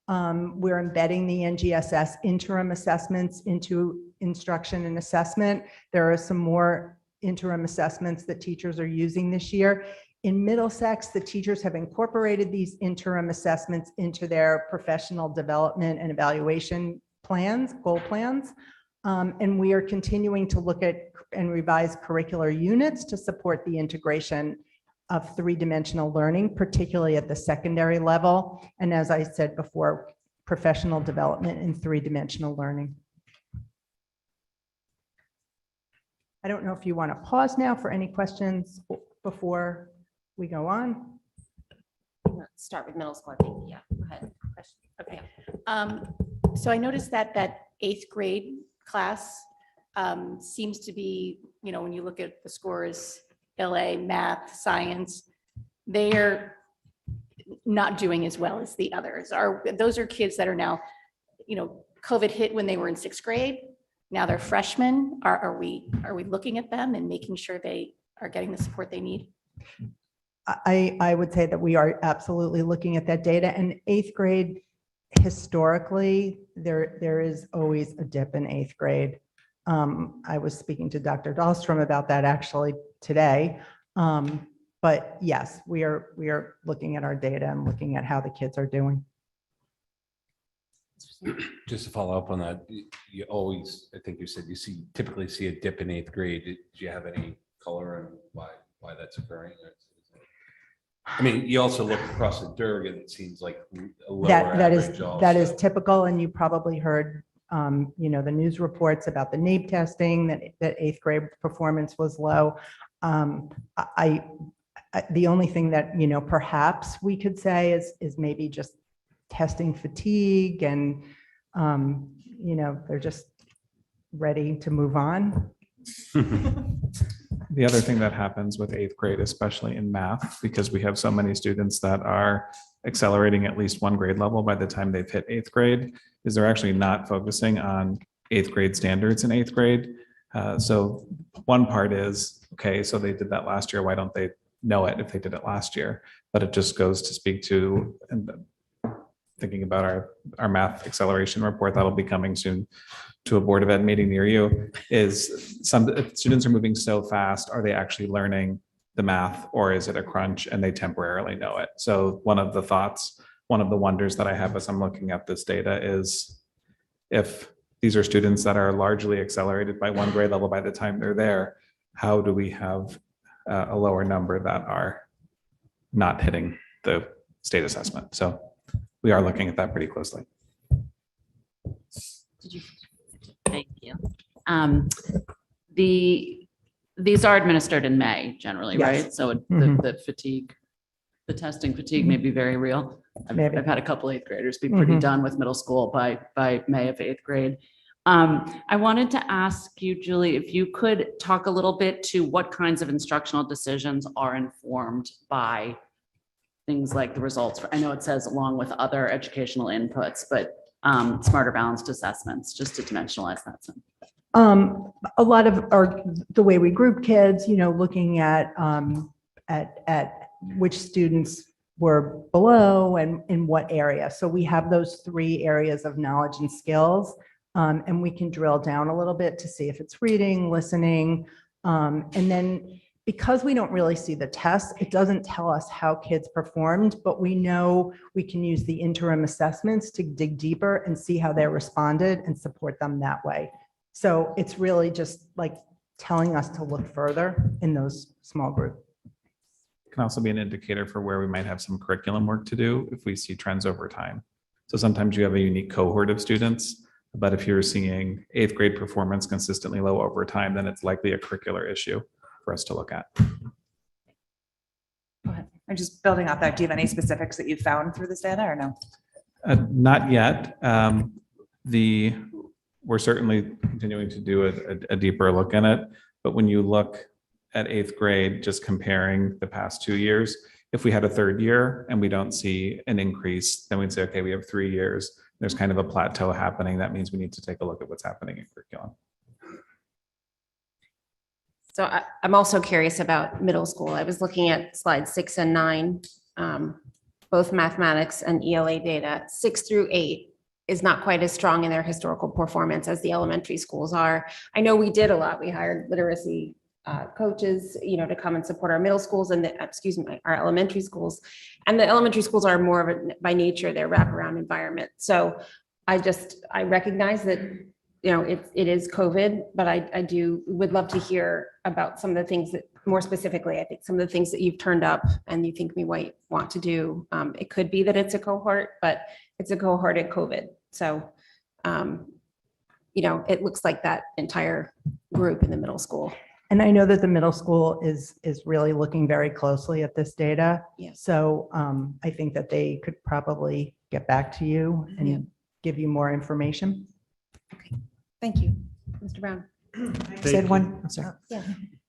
We're embedding the NGSS interim assessments into instruction and assessment. There are some more interim assessments that teachers are using this year. In Middlesex, the teachers have incorporated these interim assessments into their professional development and evaluation plans, goal plans. And we are continuing to look at and revise curricular units to support the integration of 3-dimensional learning, particularly at the secondary level. And as I said before, professional development in 3-dimensional learning. I don't know if you want to pause now for any questions before we go on. Start with middle school, I think, yeah. ahead. Okay. So I noticed that that eighth grade class seems to be, when you look at the scores, LA, math, science, they're not doing as well as the others. Those are kids that are now, COVID hit when they were in sixth grade. Now they're freshmen. Are we looking at them and making sure they are getting the support they need? I would say that we are absolutely looking at that data. And eighth grade, historically, there is always a dip in eighth grade. I was speaking to Dr. Dahlstrom about that actually today. But yes, we are looking at our data and looking at how the kids are doing. Just to follow up on that, you always, I think you said typically see a dip in eighth grade. Do you have any color on why that's occurring? I mean, you also look across the Durg and it seems like a lower That average is also. typical, and you probably heard, the news reports about the NAEP testing, that eighth grade performance was low. The only thing that, perhaps we could say is maybe just testing fatigue and, they're just ready to move on. The other thing that happens with eighth grade, especially in math, because we have so many students that are accelerating at least one grade level by the time they've hit eighth grade, is they're actually not focusing on eighth grade standards in eighth grade. So one part is, okay, so they did that last year. Why don't they know it if they did it last year? But it just goes to speak to, and thinking about our math acceleration report that'll be coming soon to a Board of Ed meeting near you, is some students are moving so fast. Are they actually learning the math, or is it a crunch and they temporarily know it? So one of the wonders that I have as I'm looking at this data is, if these are students that are largely accelerated by one grade level by the time they're there, how do we have a lower number that are not hitting the state assessment? So we are looking at that pretty closely. Thank you. These are administered in May generally, Yes. right? So Mhm. the fatigue, the testing fatigue may be very real. Maybe. I've had a couple eighth graders be pretty Mhm. done with middle school by May of eighth grade. I wanted to ask you, Julie, if you could talk a little bit to what kinds of instructional decisions are informed by things like the results. I know it says along with other educational inputs, but smarter balanced assessments, just to dimensionalize that some. A lot of the way we group kids, looking at which students were below and in what area. So we have those 3 areas of knowledge and skills, and we can drill down a little bit to see if it's reading, listening, and then because we don't really see the tests, it doesn't tell us how kids performed, but we know we can use the interim assessments to dig deeper and see how they responded and support them that way. So it's really just like telling us to look further in those small groups. It can also be an indicator for where we might have some curriculum work to do if we see trends over time. So sometimes you have a unique cohort of students, but if you're seeing eighth grade performance consistently low over time, then it's likely a curricular issue for us to look at. Go ahead. And just building off that, do you have any specifics that you found through this data or no? Not yet. We're certainly continuing to do a deeper look in it, but when you look at eighth grade, just comparing the past 2 years, if we had a third year and we don't see an increase, then we'd say, okay, we have 3 years. There's kind of a plateau happening. That means we need to take a look at what's happening in curriculum. So I'm also curious about middle school. I was looking at slides 6 and 9, both mathematics and ELA data. 6 through 8 is not quite as strong in their historical performance as the elementary schools are. I know we did a lot. We hired literacy coaches, to come and support our middle schools and our elementary schools. And the elementary schools are more of a, by nature, their wraparound environment. So I recognize that it is COVID, but I would love to hear about some of the things that, more specifically, I think some of the things that you've turned up and you think we might want to do. It could be that it's a cohort, but it's a cohort at COVID. So, it looks like that entire group in the middle school. And I know that the middle school is really looking very closely at this data. Yes. So I think that they could probably get back to you and give you more information. Thank you. Mr. Brown. Said one, I'm sorry. Yeah.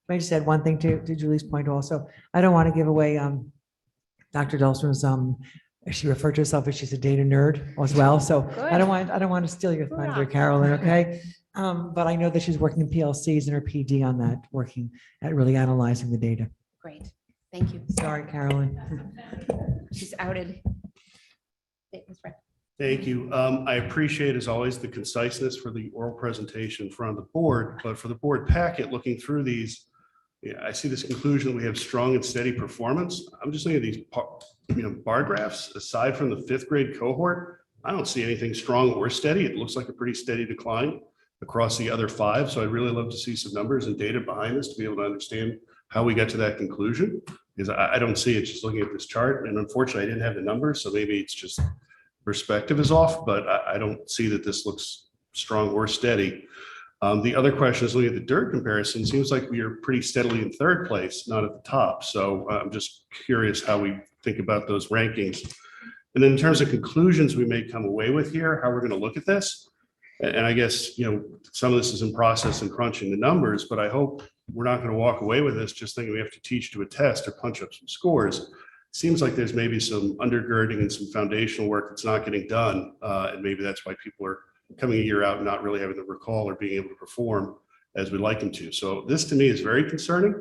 I just said one thing to Julie's point also. I don't want to give away Dr. Dahlstrom's, she referred to herself as she's a data nerd as well. So I don't want to steal your thunder, Carolyn, okay? But I know that she's working in PLCs and her PD on that, working at really analyzing the data. Great. Thank you. Sorry, Carolyn. She's outed. Ms. Wright. Thank you. I appreciate, as always, the conciseness for the oral presentation in front of the board, but for the board packet, looking through these, I see this conclusion that we have strong and steady performance. I'm just looking at these bar graphs. Aside from the 5th grade cohort, I don't see anything strong or steady. It looks like a pretty steady decline across the other 5. So I'd really love to see some numbers and data behind this to be able to understand how we got to that conclusion, because I don't see it just looking at this chart. And unfortunately, I didn't have the numbers, so maybe it's just perspective is off, but I don't see that this looks strong or steady. The other question is looking at the DIRT comparison. Seems like we are pretty steadily in 3rd place, not at the top. So I'm just curious how we think about those rankings. And then in terms of conclusions we may come away with here, how we're going to look at this. And I guess, some of this is in process and crunching the numbers, but I hope we're not going to walk away with this just thinking we have to teach to a test or punch up some scores. Seems like there's maybe some undergirding and some foundational work that's not getting done. And maybe that's why people are coming a year out and not really having the recall or being able to perform as we'd like them to. So this to me is very concerning.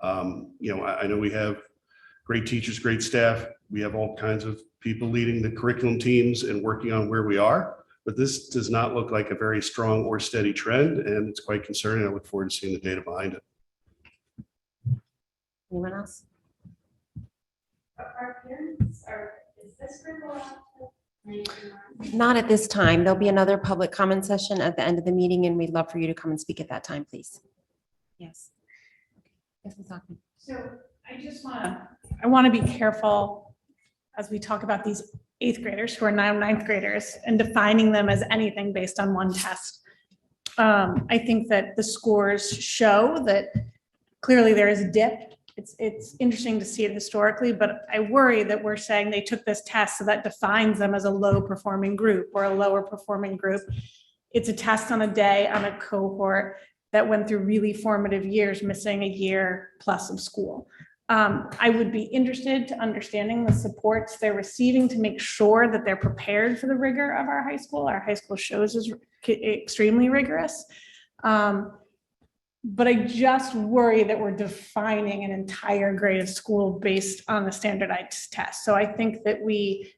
I know we have great teachers, great staff. We have all kinds of people leading the curriculum teams and working on where we are, but this does not look like a very strong or steady trend, and it's quite concerning. I look forward to seeing the data behind it. Anyone else? Are parents, is this group allowed to? Not at this time. There'll be another public comment session at the end of the meeting, and we'd love for you to come and speak at that time, please. Yes. Yes, Ms. Hoffman. So I want to be careful as we talk about these 8th graders who are now 9th graders and defining them as anything based on one test. I think that the scores show that clearly there is a dip. It's interesting to see it historically, but I worry that we're saying they took this test, so that defines them as a low performing group or a lower performing group. It's a test on a day on a cohort that went through really formative years, missing a year plus of school. I would be interested to understanding the supports they're receiving to make sure that they're prepared for the rigor of our high school. Our high school shows is extremely rigorous. But I just worry that we're defining an entire grade of school based on the standardized test. So I think that we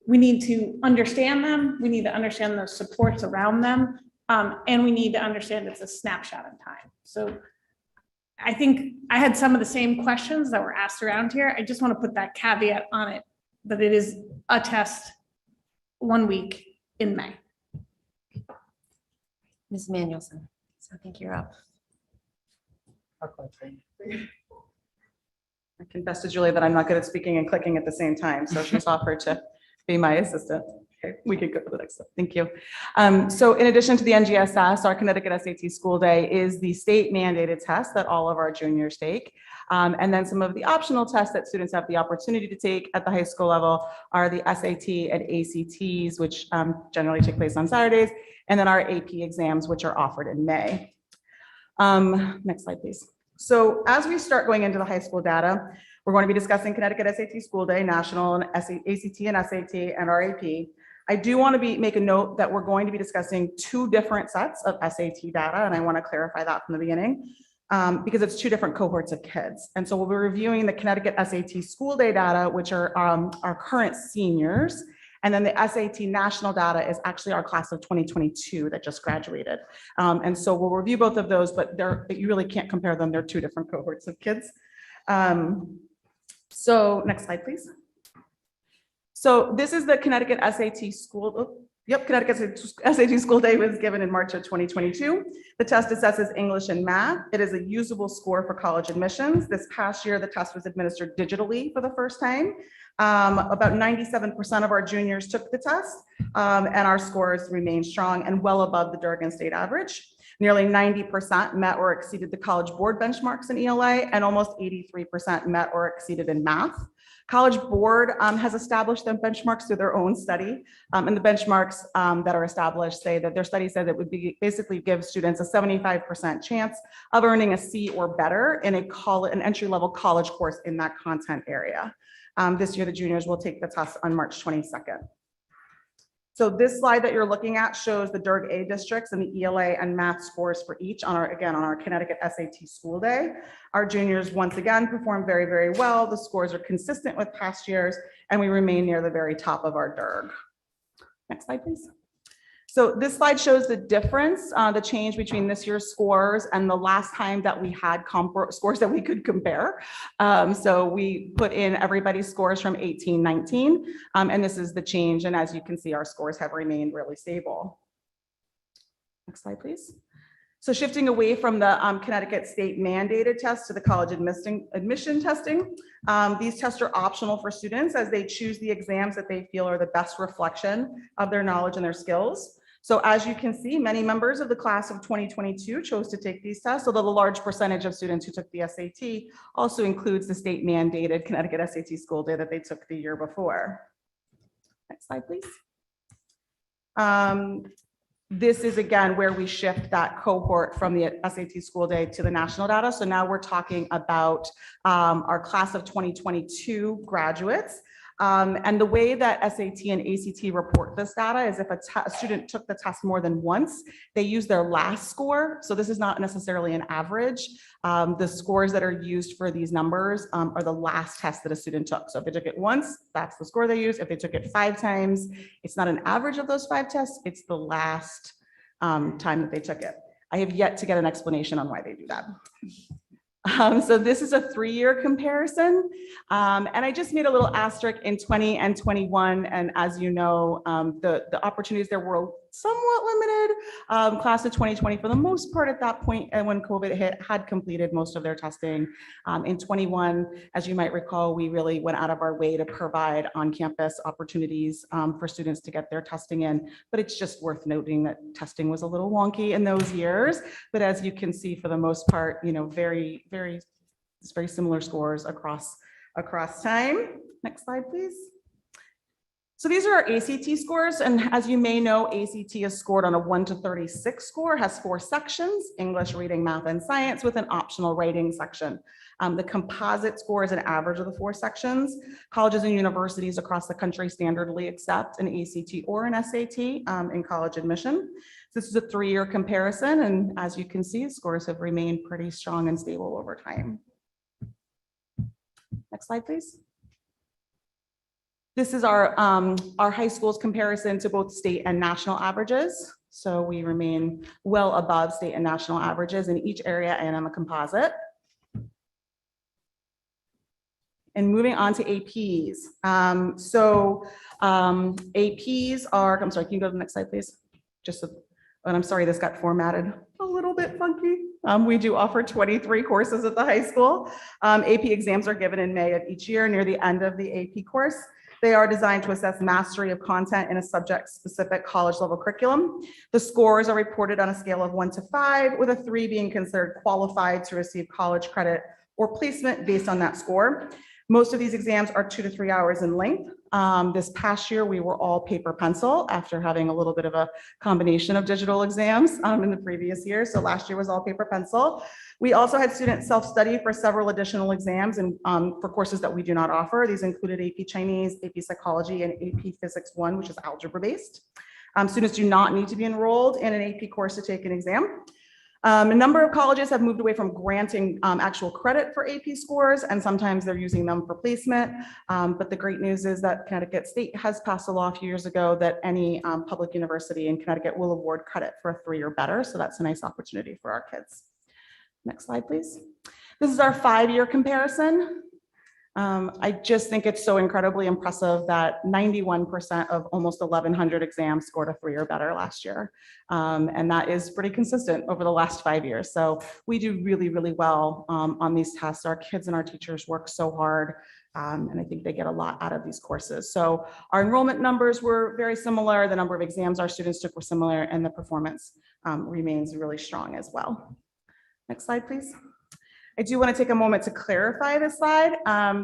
need to understand them. We need to understand the supports around them. And we need to understand it's a snapshot in time. So I think I had some of the same questions that were asked around here. I just want to put that caveat on it, that it is a test 1 week in May. Ms. Manuelson, so I think you're up. I confess to Julie that I'm not good at speaking and clicking at the same time, so she's offered to be my assistant. Okay, we can go to the next slide. Thank you. So in addition to the NGSS, our Connecticut SAT School Day is the state mandated test that all of our juniors take. And then some of the optional tests that students have the opportunity to take at the high school level are the SAT and ACTs, which generally take place on Saturdays, and then our AP exams, which are offered in May. Next slide, please. So as we start going into the high school data, we're going to be discussing Connecticut SAT School Day, National, and ACT and SAT, and our AP. I do want to make a note that we're going to be discussing 2 different sets of SAT data, and I want to clarify that from the beginning, because it's 2 different cohorts of kids. And so we'll be reviewing the Connecticut SAT School Day data, which are our current seniors, and then the SAT national data is actually our class of 2022 that just graduated. And so we'll review both of those, but you really can't compare them. They're 2 different cohorts of kids. So next slide, please. So this is the Connecticut SAT school. Connecticut SAT School Day was given in March of 2022. The test assesses English and math. It is a usable score for college admissions. This past year, the test was administered digitally for the first time. About 97% of our juniors took the test, and our scores remain strong and well above the Durgan state average. Nearly 90% met or exceeded the College Board benchmarks in ELA, and almost 83% met or exceeded in math. College Board has established them benchmarks through their own study. And the benchmarks that are established say that their study said that would be basically give students a 75% chance of earning a C or better in an entry-level college course in that content area. This year, the juniors will take the test on March 22nd. So this slide that you're looking at shows the DERG A districts and the ELA and math scores for each on our Connecticut SAT school day. Our juniors once again performed very, very well. The scores are consistent with past years, and we remain near the very top of our DERG. Next slide, please. So this slide shows the difference, the change between this year's scores and the last time that we had scores that we could compare. So we put in everybody's scores from 18-19, and this is the change. And as you can see, our scores have remained really stable. Next slide, please. So shifting away from the Connecticut state mandated test to the college admission testing, these tests are optional for students as they choose the exams that they feel are the best reflection of their knowledge and their skills. So as you can see, many members of the class of 2022 chose to take these tests, although the large percentage of students who took the SAT also includes the state mandated Connecticut SAT school day that they took the year before. Next slide, please. This is again where we shift that cohort from the SAT school day to the national data. So now we're talking about our class of 2022 graduates. And the way that SAT and ACT report this data is if a student took the test more than once, they use their last score. So this is not necessarily an average. The scores that are used for these numbers are the last test that a student took. So if they took it once, that's the score they use. If they took it 5 times, it's not an average of those 5 tests, it's the last time that they took it. I have yet to get an explanation on why they do that. So this is a 3-year comparison. And I just made a little asterisk in 20 and 21. And as you know, the opportunities there were somewhat limited. Class of 2020, for the most part at that point, and when COVID hit, had completed most of their testing. In 21, as you might recall, we really went out of our way to provide on-campus opportunities for students to get their testing in. But it's just worth noting that testing was a little wonky in those years. But as you can see, for the most part, you know, very similar scores across time. Next slide, please. So these are our ACT scores. And as you may know, ACT is scored on a 1 to 36 score, has 4 sections: English, reading, math, and science, with an optional writing section. The composite score is an average of the 4 sections. Colleges and universities across the country standardly accept an ACT or an SAT in college admission. This is a 3-year comparison. And as you can see, scores have remained pretty strong and stable over time. Next slide, please. This is our high schools comparison to both state and national averages. So we remain well above state and national averages in each area and on the composite. And moving on to APs. APs are, I'm sorry, can you go to the next slide, please? And I'm sorry, this got formatted a little bit funky. We do offer 23 courses at the high school. AP exams are given in May of each year near the end of the AP course. They are designed to assess mastery of content in a subject-specific college-level curriculum. The scores are reported on a scale of 1 to 5, with a 3 being considered qualified to receive college credit or placement based on that score. Most of these exams are 2 to 3 hours in length. This past year, we were all paper pencil after having a little bit of a combination of digital exams in the previous year. So last year was all paper pencil. We also had students self-study for several additional exams and for courses that we do not offer. These included AP Chinese, AP Psychology, and AP Physics 1, which is algebra-based. Students do not need to be enrolled in an AP course to take an exam. A number of colleges have moved away from granting actual credit for AP scores, and sometimes they're using them for placement. But the great news is that Connecticut State has passed a law a few years ago that any public university in Connecticut will award credit for a 3 or better. So that's a nice opportunity for our kids. Next slide, please. This is our 5-year comparison. I just think it's so incredibly impressive that 91% of almost 1,100 exams scored a 3 or better last year. And that is pretty consistent over the last 5 years. So we do really, really well on these tests. Our kids and our teachers work so hard. And I think they get a lot out of these courses. So our enrollment numbers were very similar. The number of exams our students took were similar, and the performance remains really strong as well. Next slide, please. I do want to take a moment to clarify this slide.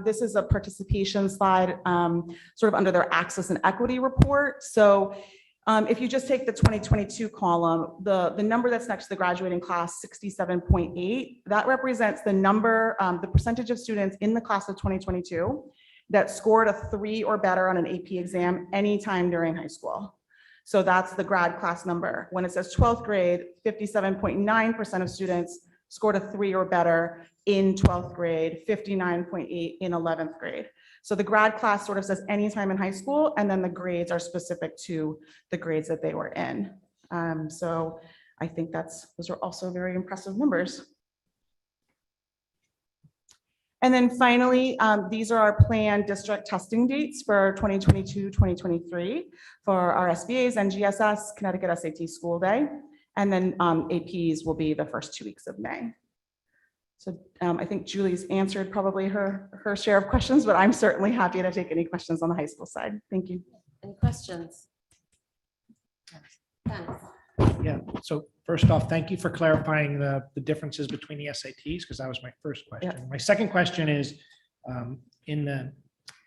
This is a participation slide, sort of under their access and equity report. So if you just take the 2022 column, the number that's next to the graduating class, 67.8, that represents the number, the percentage of students in the class of 2022 that scored a 3 or better on an AP exam anytime during high school. So that's the grad class number. When it says 12th grade, 57.9% of students scored a 3 or better in 12th grade, 59.8 in 11th grade. So the grad class sort of says anytime in high school, and then the grades are specific to the grades that they were in. So I think those are also very impressive numbers. And then finally, these are our planned district testing dates for 2022, 2023 for our SBAs, NGSS, Connecticut SAT School Day. And then APs will be the first 2 weeks of May. So I think Julie's answered probably her share of questions, but I'm certainly happy to take any questions on the high school side. Thank you. Any questions? Yeah, so first off, thank you for clarifying the differences between the SATs, because that was my first question. My second question is, in the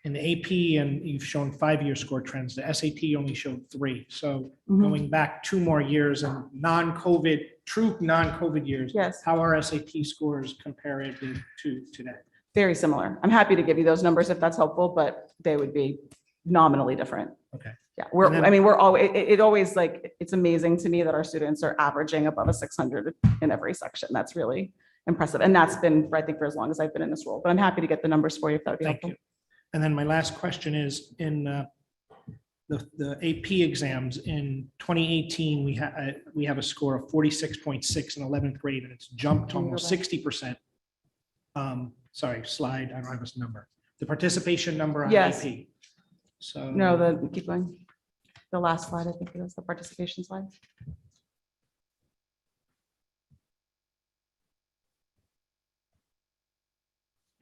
AP, and you've shown 5-year score trends, the SAT only showed 3. So going back 2 more years and non-COVID, true non-COVID years, yes, how are SAT scores compared to today? Very similar. I'm happy to give you those numbers if that's helpful, but they would be nominally different. Okay. Yeah, we're always, it always like, it's amazing to me that our students are averaging above a 600 in every section. That's really impressive. And that's been, I think, for as long as I've been in this role, but I'm happy to get the numbers for you if that would be helpful. Thank you. And then my last question is, in the AP exams in 2018, we have a score of 46.6 in 11th grade, and it's jumped to almost 60%. Sorry, slide, I don't have this number. The participation number on Yes. AP. So. No, keep going. The last slide, I think it was the participation slide.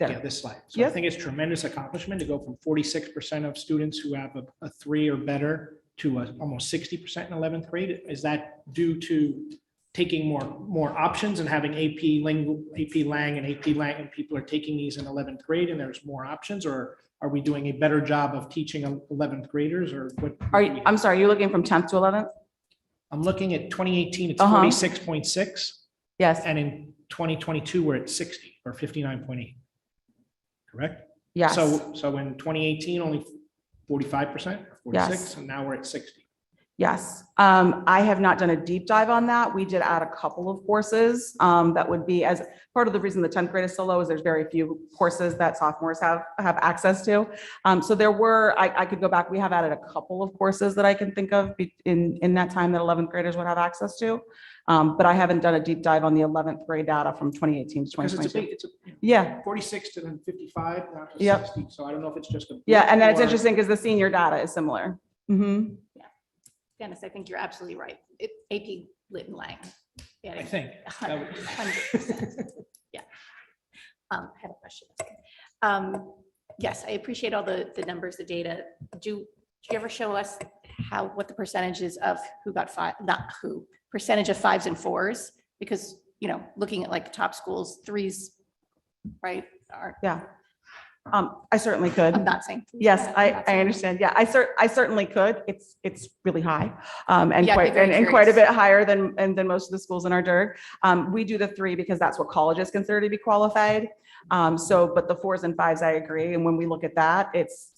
Yeah, this slide. So I think it's tremendous accomplishment to go from 46% of students who have a 3 or better to almost 60% in 11th grade. Is that due to taking more options and having AP Lang, and people are taking these in 11th grade and there's more options, or are we doing a better job of teaching 11th graders, or what? I'm sorry, you're looking from 10th to 11th? I'm looking at 2018, it's 46.6. Yes. And in 2022, we're at 60 or 59.8. Correct? Yes. So in 2018, only 45% or 46, Yes. and now we're at 60. Yes, I have not done a deep dive on that. We did add a couple of courses that would be, as part of the reason the 10th grade is so low is there's very few courses that sophomores have access to. So there were, I could go back, we have added a couple of courses that I can think of in that time that 11th graders would have access to. But I haven't done a deep dive on the 11th grade data from 2018 to Because 2022. it's Yeah. 46 to then 55, now to Yep. 60. So I don't know if it's just a. Yeah, and then it's or- interesting because the senior data is similar. Mhm. Dennis, I think you're absolutely right. AP Lit and Lang. Yeah, I think. 100%. Yeah. I have a question. Yes, I appreciate all the numbers, the data. Do you ever show us what the percentages of who got percentage of 5s and 4s? Because, looking at like top schools, 3s, right? Yeah. I certainly could. I'm not saying. Yes, I understand. Yeah, I certainly could. It's really high. And Yeah, I'd be quite, very and quite a curious. bit higher than most of the schools in our DERG. We do the 3 because that's what colleges consider to be qualified. But the 4s and 5s, I agree. And when we look at that, it's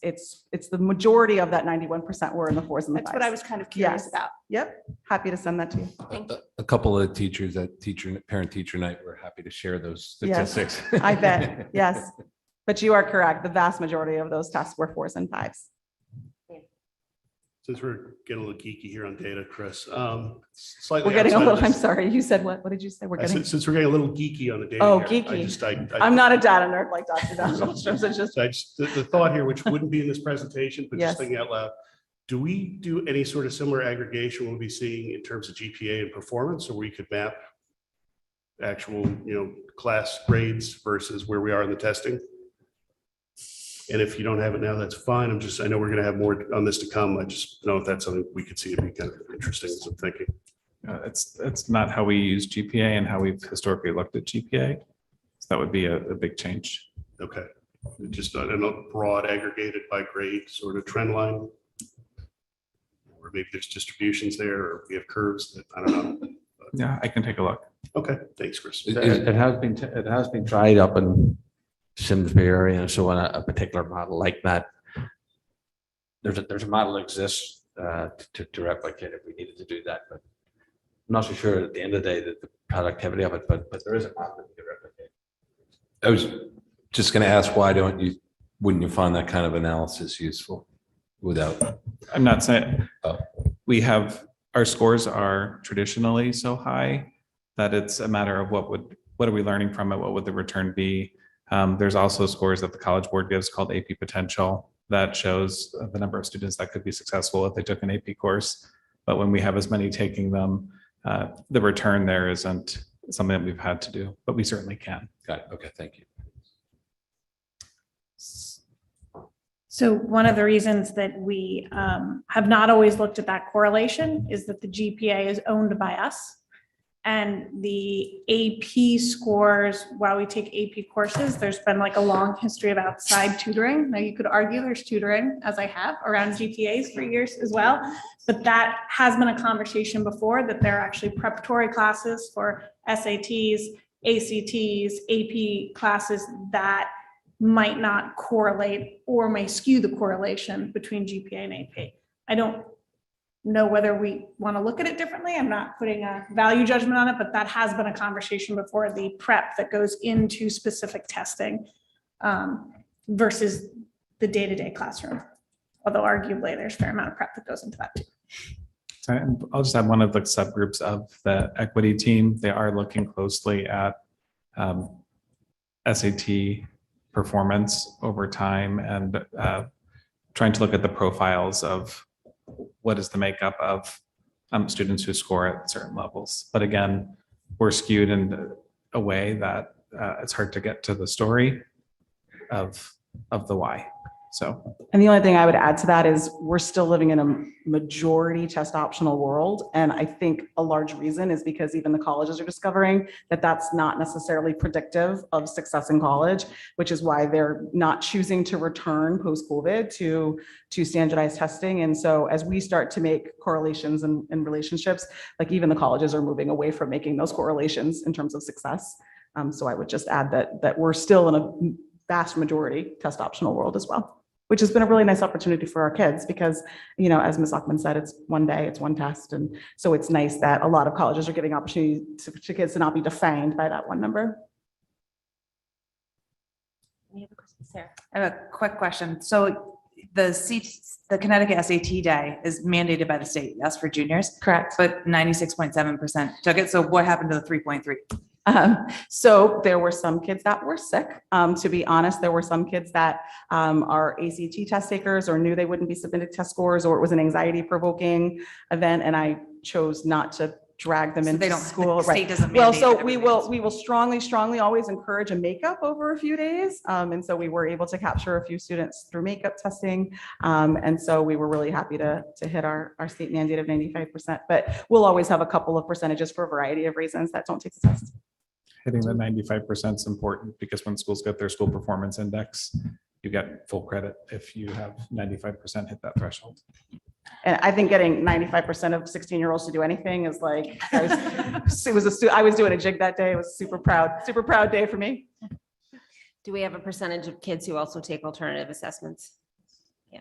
the majority of that 91% were in the 4s and the 5s. That's what I was kind of curious Yes. about. Yep. Happy to send that to you. Thank you. A couple of teachers at parent-teacher night were happy to share those Yes, statistics. I bet. Yes. But you are correct. The vast majority of those tests were 4s and 5s. Since we're getting a little geeky here on data, Chris, slightly. We're getting a outside of little, I'm this- sorry, you said what? What did you say? We're I getting. said, since we're getting a little geeky on the data. Oh, here, geeky. I I'm not a data nerd like Dr. Dahlstrom, so just. The thought here, which wouldn't be in this presentation, but Yes. just thinking out loud, do we do any sort of similar aggregation we'll be seeing in terms of GPA and performance, or we could map actual, class grades versus where we are in the testing? And if you don't have it now, that's fine. I know we're going to have more on this to come. I just know if that's something we could see, it'd be kind of interesting as I'm thinking. It's not how we use GPA and how we've historically looked at GPA. that would be a big change. Okay, just a broad aggregated by grade sort of trend line. Or maybe there's distributions there, or we have curves that, I don't know. Yeah, I can take a look. Okay, thanks, Chris. It has been tried up in Simsbury area and so on, a particular model like that. There's a model that exists to replicate if we needed to do that, but I'm not so sure at the end of the day that the productivity of it, but there is a model that we could replicate. I was just going to ask, wouldn't you find that kind of analysis useful without? I'm not saying, our scores are traditionally so high that it's a matter of what are we learning from it? What would the return be? There's also scores that the College Board gives called AP Potential that shows the number of students that could be successful if they took an AP course. But when we have as many taking them, the return there isn't something that we've had to do, but we certainly can. Got it. Okay, thank you. So one of the reasons that we have not always looked at that correlation is that the GPA is owned by us. And the AP scores, while we take AP courses, there's been like a long history of outside tutoring. Now you could argue there's tutoring, as I have, around GPAs for years as well. But that has been a conversation before, that there are actually preparatory classes for SATs, ACTs, AP classes that might not correlate or may skew the correlation between GPA and AP. I don't know whether we want to look at it differently. I'm not putting a value judgment on it, but that has been a conversation before, the prep that goes into specific testing versus the day-to-day classroom. Although arguably there's a fair amount of prep that goes into that too. So I'll just add one of the subgroups of the equity team. They are looking closely at SAT performance over time and trying to look at the profiles of what is the makeup of students who score at certain levels. But again, we're skewed in a way that it's hard to get to the story of the why. So, and the only thing I would add to that is we're still living in a majority test optional world. And I think a large reason is because even the colleges are discovering that that's not necessarily predictive of success in college, which is why they're not choosing to return post-COVID to standardized testing. And so as we start to make correlations and relationships, like even the colleges are moving away from making those correlations in terms of success. So I would just add that we're still in a vast majority test optional world as well, which has been a really nice opportunity for our kids because, you know, as Ms. Ockman said, it's one day, it's one test. And so it's nice that a lot of colleges are giving opportunity to kids to not be defined by that one number. Any other questions, Sarah? I have a quick question. So the Connecticut SAT day is mandated by the state, yes, for juniors? Correct. But 96.7% took it. So what happened to the 3.3? So there were some kids that were sick. To be honest, there were some kids that are ACT test takers or knew they wouldn't be submitted test scores, or it was an anxiety provoking event. And I chose not to drag them into school. State doesn't Well, mandate so that we will strongly always encourage a makeup over a few days. And so we were able to capture a few students through makeup testing. And so we were really happy to hit our state mandate of 95%, but we'll always have a couple of percentages for a variety of reasons that don't take the test. Hitting the 95% is important because when schools get their school performance index, you get full credit if you have 95% hit that threshold. And I think getting 95% of 16-year-olds to do anything is like, I was doing a jig that day. It was super proud day for me. Do we have a percentage of kids who also take alternative assessments? Yeah.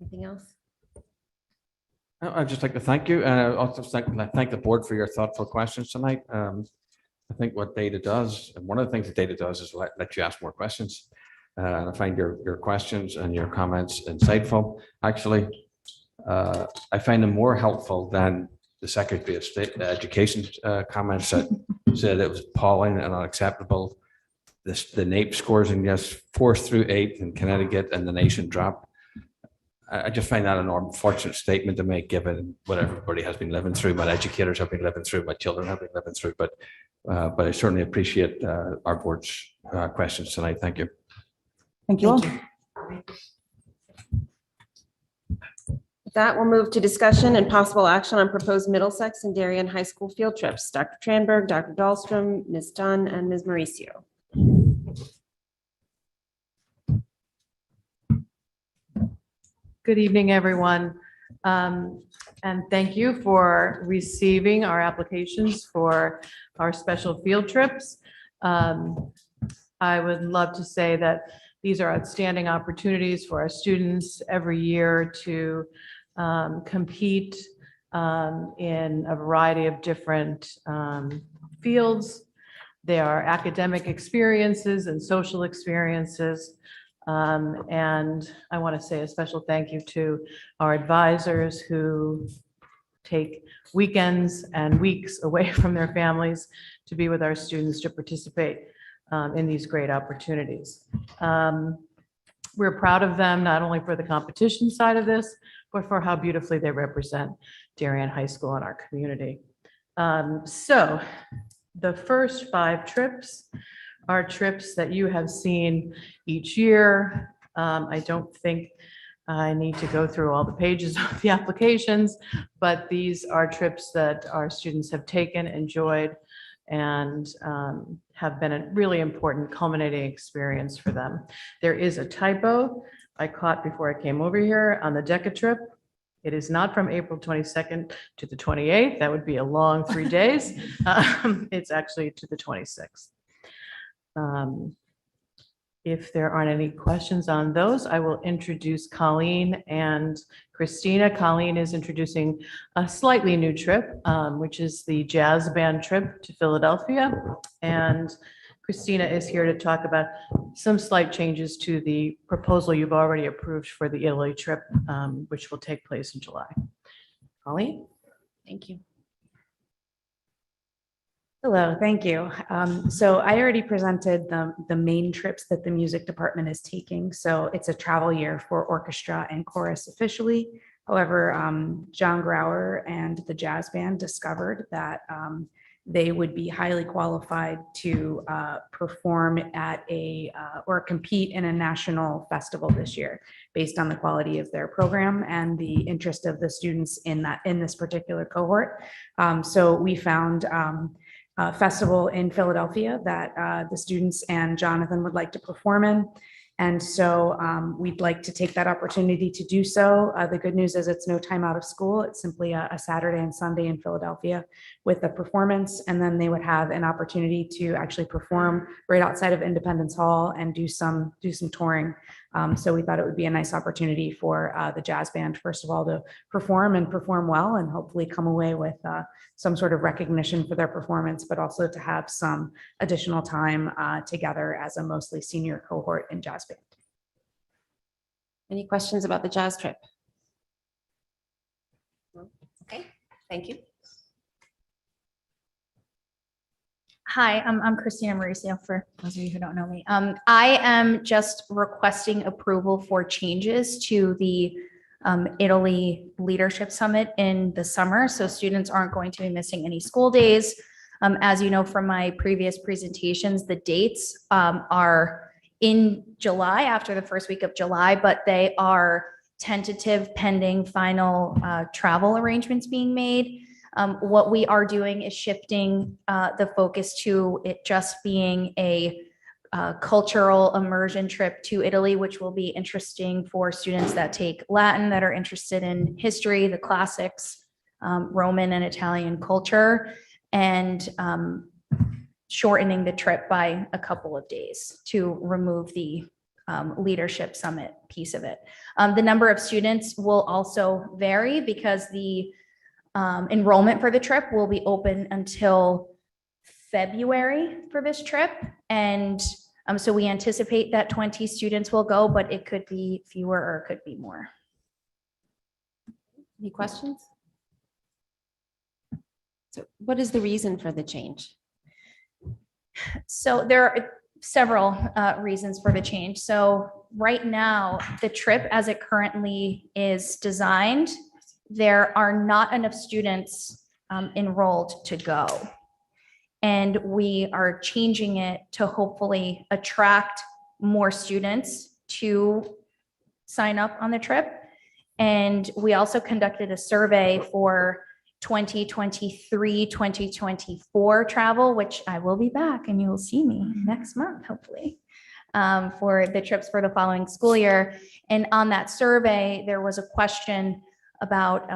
Anything else? I'd just like to thank you, and I'd also thank the board for your thoughtful questions tonight. I think what data does, and one of the things that data does is let you ask more questions. And I find your questions and your comments insightful. Actually, I find them more helpful than the Secretary of State Education comments that said it was appalling and unacceptable. The NAEP scores in just 4th through 8th in Connecticut and the nation dropped. I just find that an unfortunate statement to make, given what everybody has been living through, what educators have been living through, what children have been living through. But I certainly appreciate our board's questions tonight. Thank you. Thank you all. With that, we'll move to discussion and possible action on proposed Middlesex and Darien High School field trips. Dr. Tranberg, Dr. Dahlstrom, Ms. Dunn, and Ms. Mauricio. Good evening, everyone. And thank you for receiving our applications for our special field trips. I would love to say that these are outstanding opportunities for our students every year to compete in a variety of different fields. They are academic experiences and social experiences. And I want to say a special thank you to our advisors who take weekends and weeks away from their families to be with our students to participate in these great opportunities. We're proud of them, not only for the competition side of this, but for how beautifully they represent Darien High School and our community. So the first 5 trips are trips that you have seen each year. I don't think I need to go through all the pages of the applications, but these are trips that our students have taken, enjoyed, and have been a really important culminating experience for them. There is a typo I caught before I came over here on the DECA trip. It is not from April 22nd to the 28th. That would be a long 3 days. It's actually to the 26th. If there aren't any questions on those, I will introduce Colleen and Christina. Colleen is introducing a slightly new trip, which is the jazz band trip to Philadelphia. And Christina is here to talk about some slight changes to the proposal you've already approved for the Italy trip, which will take place in July. Colleen? Thank you. Hello, thank you. So I already presented the main trips that the music department is taking. So it's a travel year for orchestra and chorus officially. However, John Grauer and the jazz band discovered that they would be highly qualified to perform at or compete in a national festival this year based on the quality of their program and the interest of the students in this particular cohort. So we found festival in Philadelphia that the students and Jonathan would like to perform in. And so we'd like to take that opportunity to do so. The good news is it's no time out of school. It's simply a Saturday and Sunday in Philadelphia with a performance. And then they would have an opportunity to actually perform right outside of Independence Hall and do some touring. So we thought it would be a nice opportunity for the jazz band, first of all, to perform and perform well and hopefully come away with some sort of recognition for their performance, but also to have some additional time together as a mostly senior cohort in jazz band. Any questions about the jazz trip? Okay, thank you. Hi, I'm Christina Mauricio, for those of you who don't know me. I am just requesting approval for changes to the Italy Leadership Summit in the summer, so students aren't going to be missing any school days. As you know from my previous presentations, the dates are in July, after the first week of July, but they are tentative pending final travel arrangements being made. What we are doing is shifting the focus to it just being a cultural immersion trip to Italy, which will be interesting for students that take Latin, that are interested in history, the classics, Roman and Italian culture, and shortening the trip by a couple of days to remove the leadership summit piece of it. The number of students will also vary because the enrollment for the trip will be open until February for this trip. And so we anticipate that 20 students will go, but it could be fewer or it could be more. Any questions? So what is the reason for the change? So there are several reasons for the change. So right now, the trip as it currently is designed, there are not enough students enrolled to go. And we are changing it to hopefully attract more students to sign up on the trip. And we also conducted a survey for 2023, 2024 travel, which I will be back and you will see me next month, hopefully, for the trips for the following school year. And on that survey, there was a question about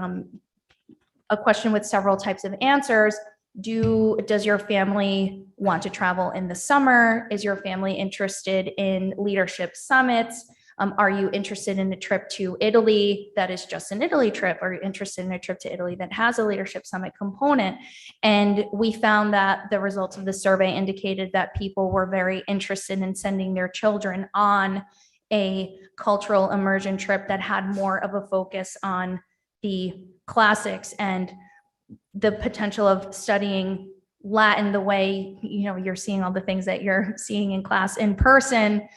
a question with several types of answers. Does your family want to travel in the summer? Is your family interested in leadership summits? Are you interested in a trip to Italy that is just an Italy trip? Are you interested in a trip to Italy that has a leadership summit component? And we found that the results of the survey indicated that people were very interested in sending their children on a cultural immersion trip that had more of a focus on the classics and the potential of studying Latin the way, you're seeing all the things that you're seeing in class in person,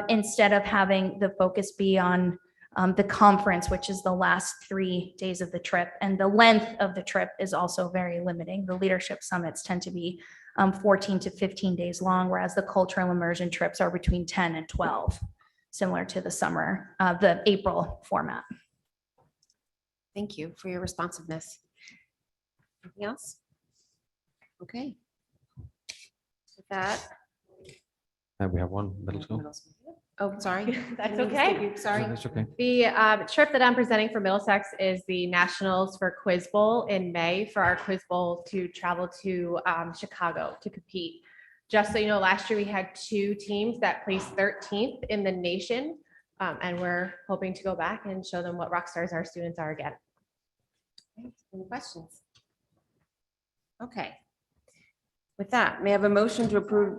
instead of having the focus be on the conference, which is the last 3 days of the trip. And the length of the trip is also very limiting. The leadership summits tend to be 14 to 15 days long, whereas the cultural immersion trips are between 10 and 12, similar to the April format. Thank you for your responsiveness. Anything else? Okay. With that. We have one middle school. Oh, sorry. That's okay. Sorry. That's okay. The trip that I'm presenting for Middlesex is the Nationals for Quiz Bowl in May for our Quiz Bowl to travel to Chicago to compete. Just so you know, last year we had 2 teams that placed 13th in the nation, and we're hoping to go back and show them what rock stars our students are again. Any questions? Okay. With that, may I have a motion to approve?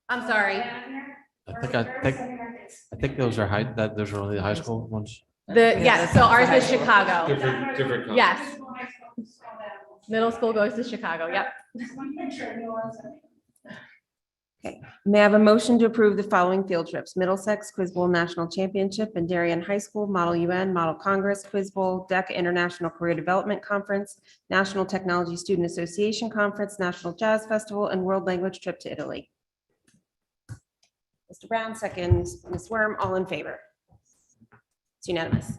I'm sorry. I think those are those are only the high school ones. Yes, so ours is Chicago. Different. Yes. Middle school goes to Chicago, yep. Okay. May I have a motion to approve the following field trips? Middlesex Quiz Bowl National Championship and Darien High School Model UN Model Congress Quiz Bowl DECA International Career Development Conference, National Technology Student Association Conference, National Jazz Festival, and World Language Trip to Italy. Mr. Brown, seconds. Ms. Worm, all in favor? It's unanimous.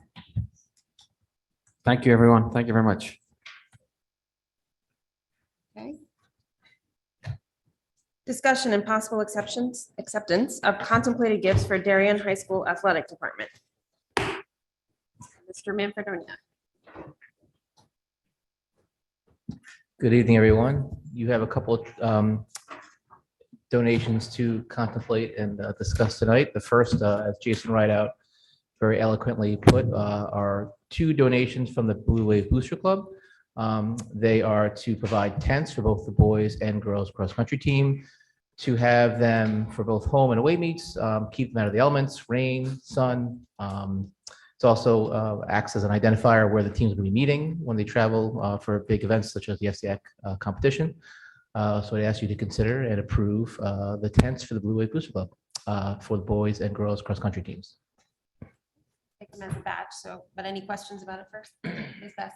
Thank you, everyone. Thank you very much. Okay. Discussion and possible acceptance of contemplated gifts for Darien High School Athletic Department. Mr. Manfredonia. Good evening, everyone. You have a couple donations to contemplate and discuss tonight. The first, as Jason Rideout very eloquently put, are 2 donations from the Blue Wave Booster Club. They are to provide tents for both the boys and girls cross-country team, to have them for both home and away meets, keep them out of the elements, rain, sun. It's also acts as an identifier where the teams will be meeting when they travel for big events such as the FCAC competition. So I ask you to consider and approve the tents for the Blue Wave Booster Club for the boys and girls cross-country teams. Take them as a batch. So, but any questions about it first? Ms. Beth?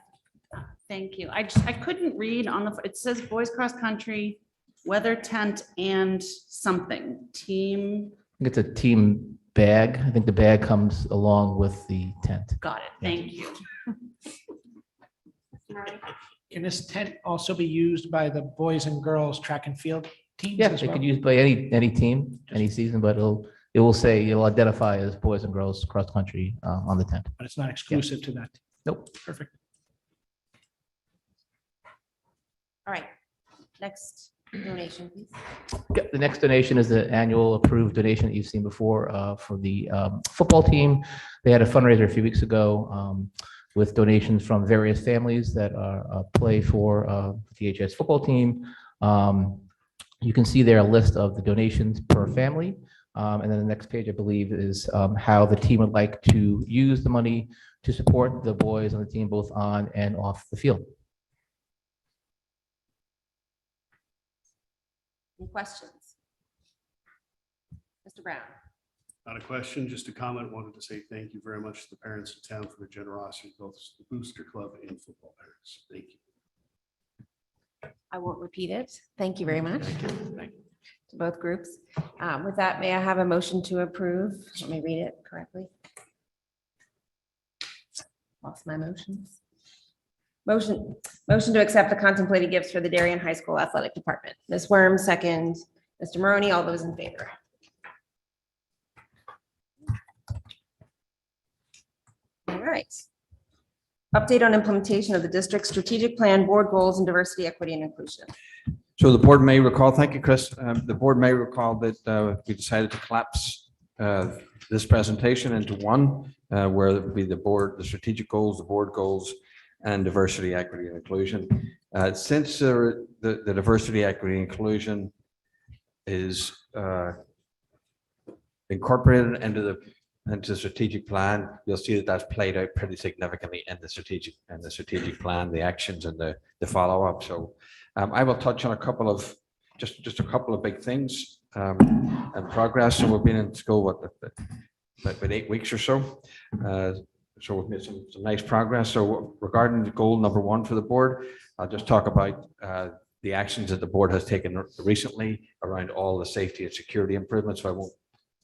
Thank you. I couldn't read on the, it says boys cross country, weather tent and something, team. I think it's a team bag. I think the bag comes along with the tent. Got it. Thank you. Can this tent also be used by the boys and girls track and field teams? Yeah, as they well? could use by any team, any season, but it'll identify as boys and girls cross country on the tent. But it's not exclusive to that. Nope. Perfect. All right. Next donation, please. Yeah, the next donation is the annual approved donation that you've seen before for the football team. They had a fundraiser a few weeks ago with donations from various families that play for the DHS football team. You can see there a list of the donations per family. And then the next page, I believe, is how the team would like to use the money to support the boys on the team, both on and off the field. Any questions? Mr. Brown. Not a question, just a comment. Wanted to say thank you very much to the parents of town for their generosity, both the Booster Club and football parents. Thank you. I won't repeat it. Thank you very much. to both groups. With that, may I have a motion to approve? Let me read it correctly. Lost my motions. Motion to accept the contemplated gifts for the Darien High School Athletic Department. Ms. Worm, second. Mr. Maroney, all those in favor? All right. Update on implementation of the district's strategic plan, board goals, and diversity, equity, and inclusion. So the board may recall, thank you, Chris. The board may recall that we decided to collapse this presentation into one, where it would be the board, the strategic goals, the board goals, and diversity, equity, and inclusion. Since the diversity, equity, and inclusion is incorporated into the strategic plan, you'll see that that's played out pretty significantly in the strategic plan, the actions and the follow-up. So I will touch on a couple of just a couple of big things and progress. So we've been in school about 8 weeks or so. So we've made some nice progress. So regarding the goal number 1 for the board, I'll just talk about the actions that the board has taken recently around all the safety and security improvements. So I won't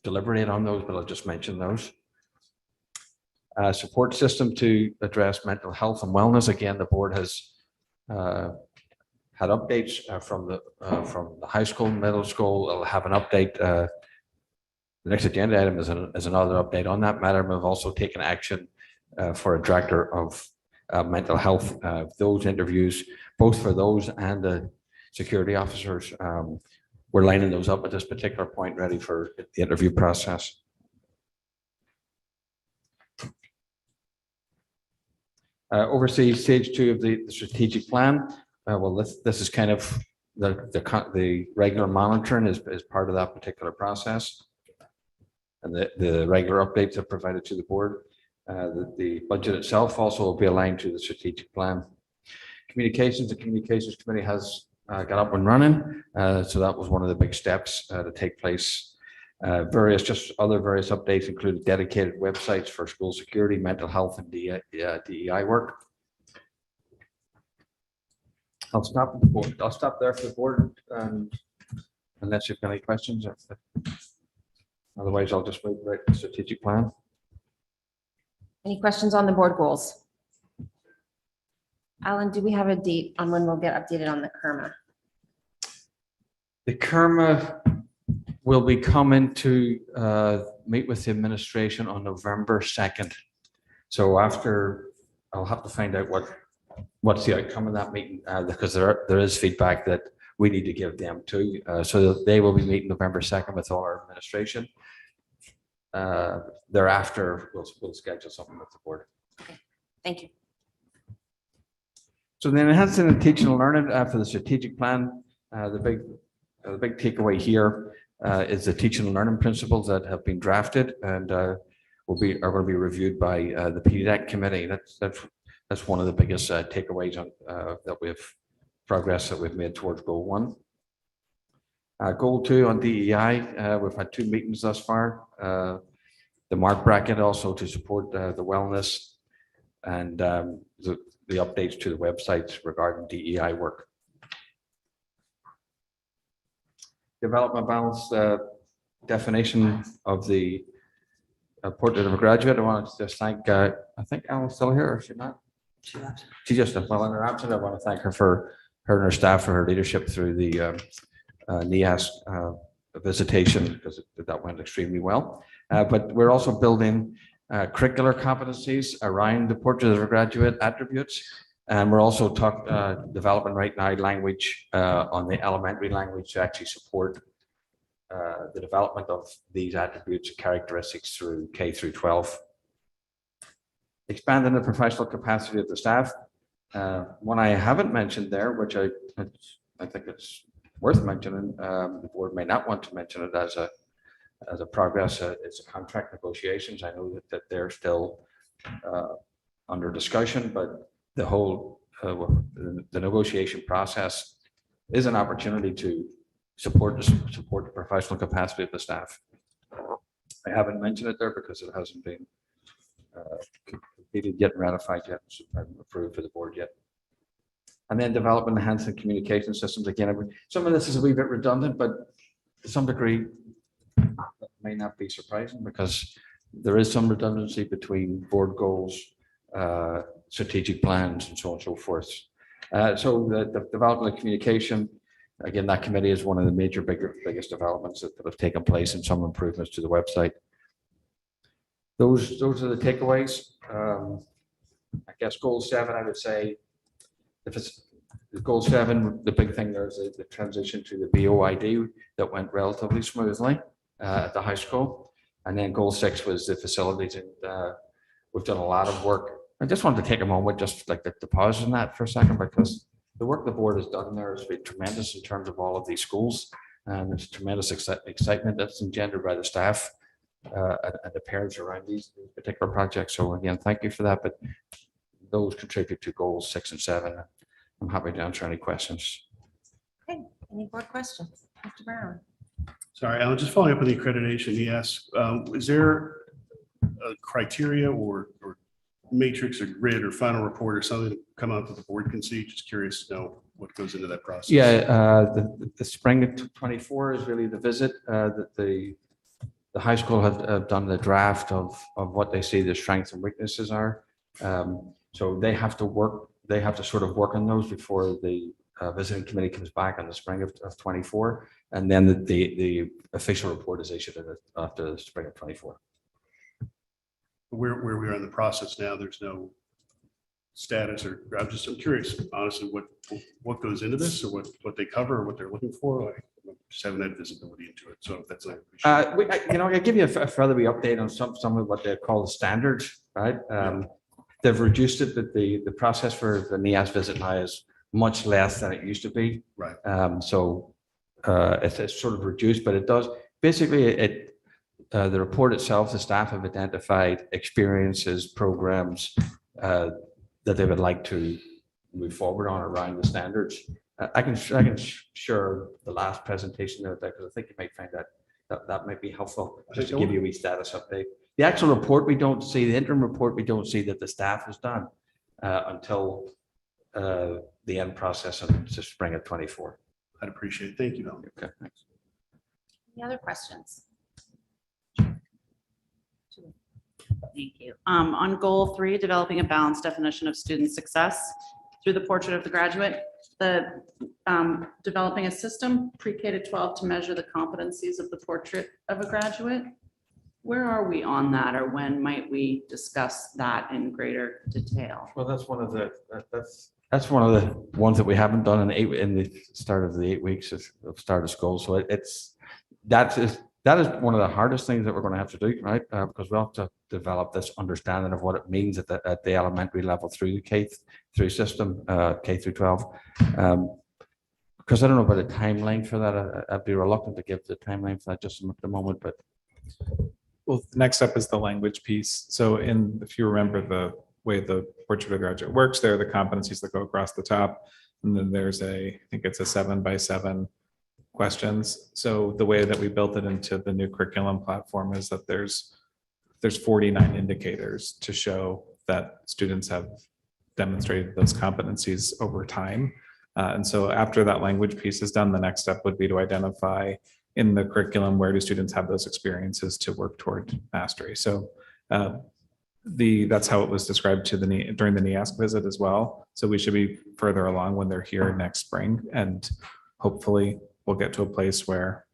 deliberate on those, but I'll just mention those. Support system to address mental health and wellness. Again, the board has had updates from the high school, middle school. I'll have an update. The next agenda item is another update on that matter. We've also taken action for a director of mental health. Those interviews, both for those and the security officers, we're lining those up at this particular point, ready for the interview process. Oversee stage 2 of the strategic plan. Well, this is kind of the regular monitoring is part of that particular process, and the regular updates are provided to the board. The budget itself also will be aligned to the strategic plan. Communications, the communications committee has got up and running. So that was one of the big steps to take place. Various updates include dedicated websites for school security, mental health, and DEI work. I'll stop at the board. I'll stop there for the board, unless you've got any questions. Otherwise, I'll just move right to the strategic plan. Any questions on the board goals? Alan, do we have a date on when we'll get updated on the KERMA? The KERMA will be coming to meet with the administration on November 2nd. So after, I'll have to find out what's the outcome of that meeting, because there is feedback that we need to give them too. So they will be meeting November 2nd with all our administration. Thereafter, we'll schedule something with the board. Okay, thank you. So then enhancing the teaching and learning for the strategic plan, the big takeaway here is the teaching and learning principles that have been drafted and are going to be reviewed by the PDAC committee. That's one of the biggest takeaways on that we've made towards goal 1. Goal 2 on DEI, we've had 2 meetings thus far. The MARC bracket also to support the wellness and the updates to the websites regarding DEI work. Development balance definition of the portrait of a graduate. I want to just thank, I think Alan's still here, or is she not? She just, well, in her absence, I want to thank her for her and her staff for her leadership through the NIAS visitation, because that went extremely well. But we're also building curricular competencies around the portrait of a graduate attributes. And we're also developing right now language on the elementary language to actually support the development of these attributes and characteristics through K through 12. Expanding the professional capacity of the staff. One I haven't mentioned there, which I think it's worth mentioning, the board may not want to mention it as a progress, it's a contract negotiations. I know that they're still under discussion, but the whole the negotiation process is an opportunity to support the professional capacity of the staff. I haven't mentioned it there because it hasn't been completed yet, ratified yet, approved for the board yet. And then development, enhancing communication systems. Again, some of this is a wee bit redundant, but to some degree, that may not be surprising because there is some redundancy between board goals, strategic plans, and so on and so forth. So the development of communication, again, that committee is one of the major biggest developments that have taken place, and some improvements to the website. Those are the takeaways. I guess goal 7, I would say, if it's goal 7, the big thing there is the transition to the BOID that went relatively smoothly at the high school. And then goal 6 was the facilities, and we've done a lot of work. I just wanted to take a moment just like to pause on that for a second, because the work the board has done there has been tremendous in terms of all of these schools, and there's tremendous excitement that's engendered by the staff and the parents around these particular projects. So again, thank you for that. But those contribute to goals 6 and 7. I'm happy to answer any questions. Okay, any board questions? Mr. Brown? Sorry, Alan, just following up on the accreditation, he asked, is there a criteria or matrix or grid or final report or something to come out that the board can see? Just curious to know what goes into that process. Yeah, the spring of 24 is really the visit that the high school have done the draft of what they see the strengths and weaknesses are. So they have to sort of work on those before the visiting committee comes back in the spring of 24, and then the official report is issued after the spring of 24. Where we are in the process now, there's no status, or I'm curious, honestly, what goes into this, or what they cover, or what they're looking for. I just haven't had visibility into it. So if that's not, I'll give you a further update on some of what they call the standards, right? They've reduced it, that the process for the NIAS visit now is much less than it used to be. Right. So it's sort of reduced, but it does basically the report itself, the staff have identified experiences, programs that they would like to move forward on around the standards. I can share the last presentation there, because I think you might find that might be helpful, just to give you a wee status update. The actual report we don't see, the interim report we don't see that the staff has done until the end process in the spring of 24. I'd appreciate it. Thank you, Bill. Okay, thanks. Any other questions? Thank you. On goal 3, developing a balanced definition of student success through the portrait of the graduate, the developing a system pre-K to 12 to measure the competencies of the portrait of a graduate. Where are we on that, or when might we discuss that in greater detail? Well, that's one of the ones that we haven't done in the start of the 8 weeks of start of school. So that is one of the hardest things that we're going to have to do, right? Because we'll have to develop this understanding of what it means at the elementary level through the K through system, K through 12. Because I don't know about a timeline for that. I'd be reluctant to give the timeline for that just at the moment, but. Well, the next step is the language piece. So if you remember the way the portrait of graduate works, there are the competencies that go across the top. And then there's I think it's a 7x7 questions. So the way that we built it into the new curriculum platform is that there's 49 indicators to show that students have demonstrated those competencies over time. And so after that language piece is done, the next step would be to identify in the curriculum, where do students have those experiences to work toward mastery? So that's how it was described during the NIASC visit as well. So we should be further along when they're here next spring, and hopefully we'll get to a place where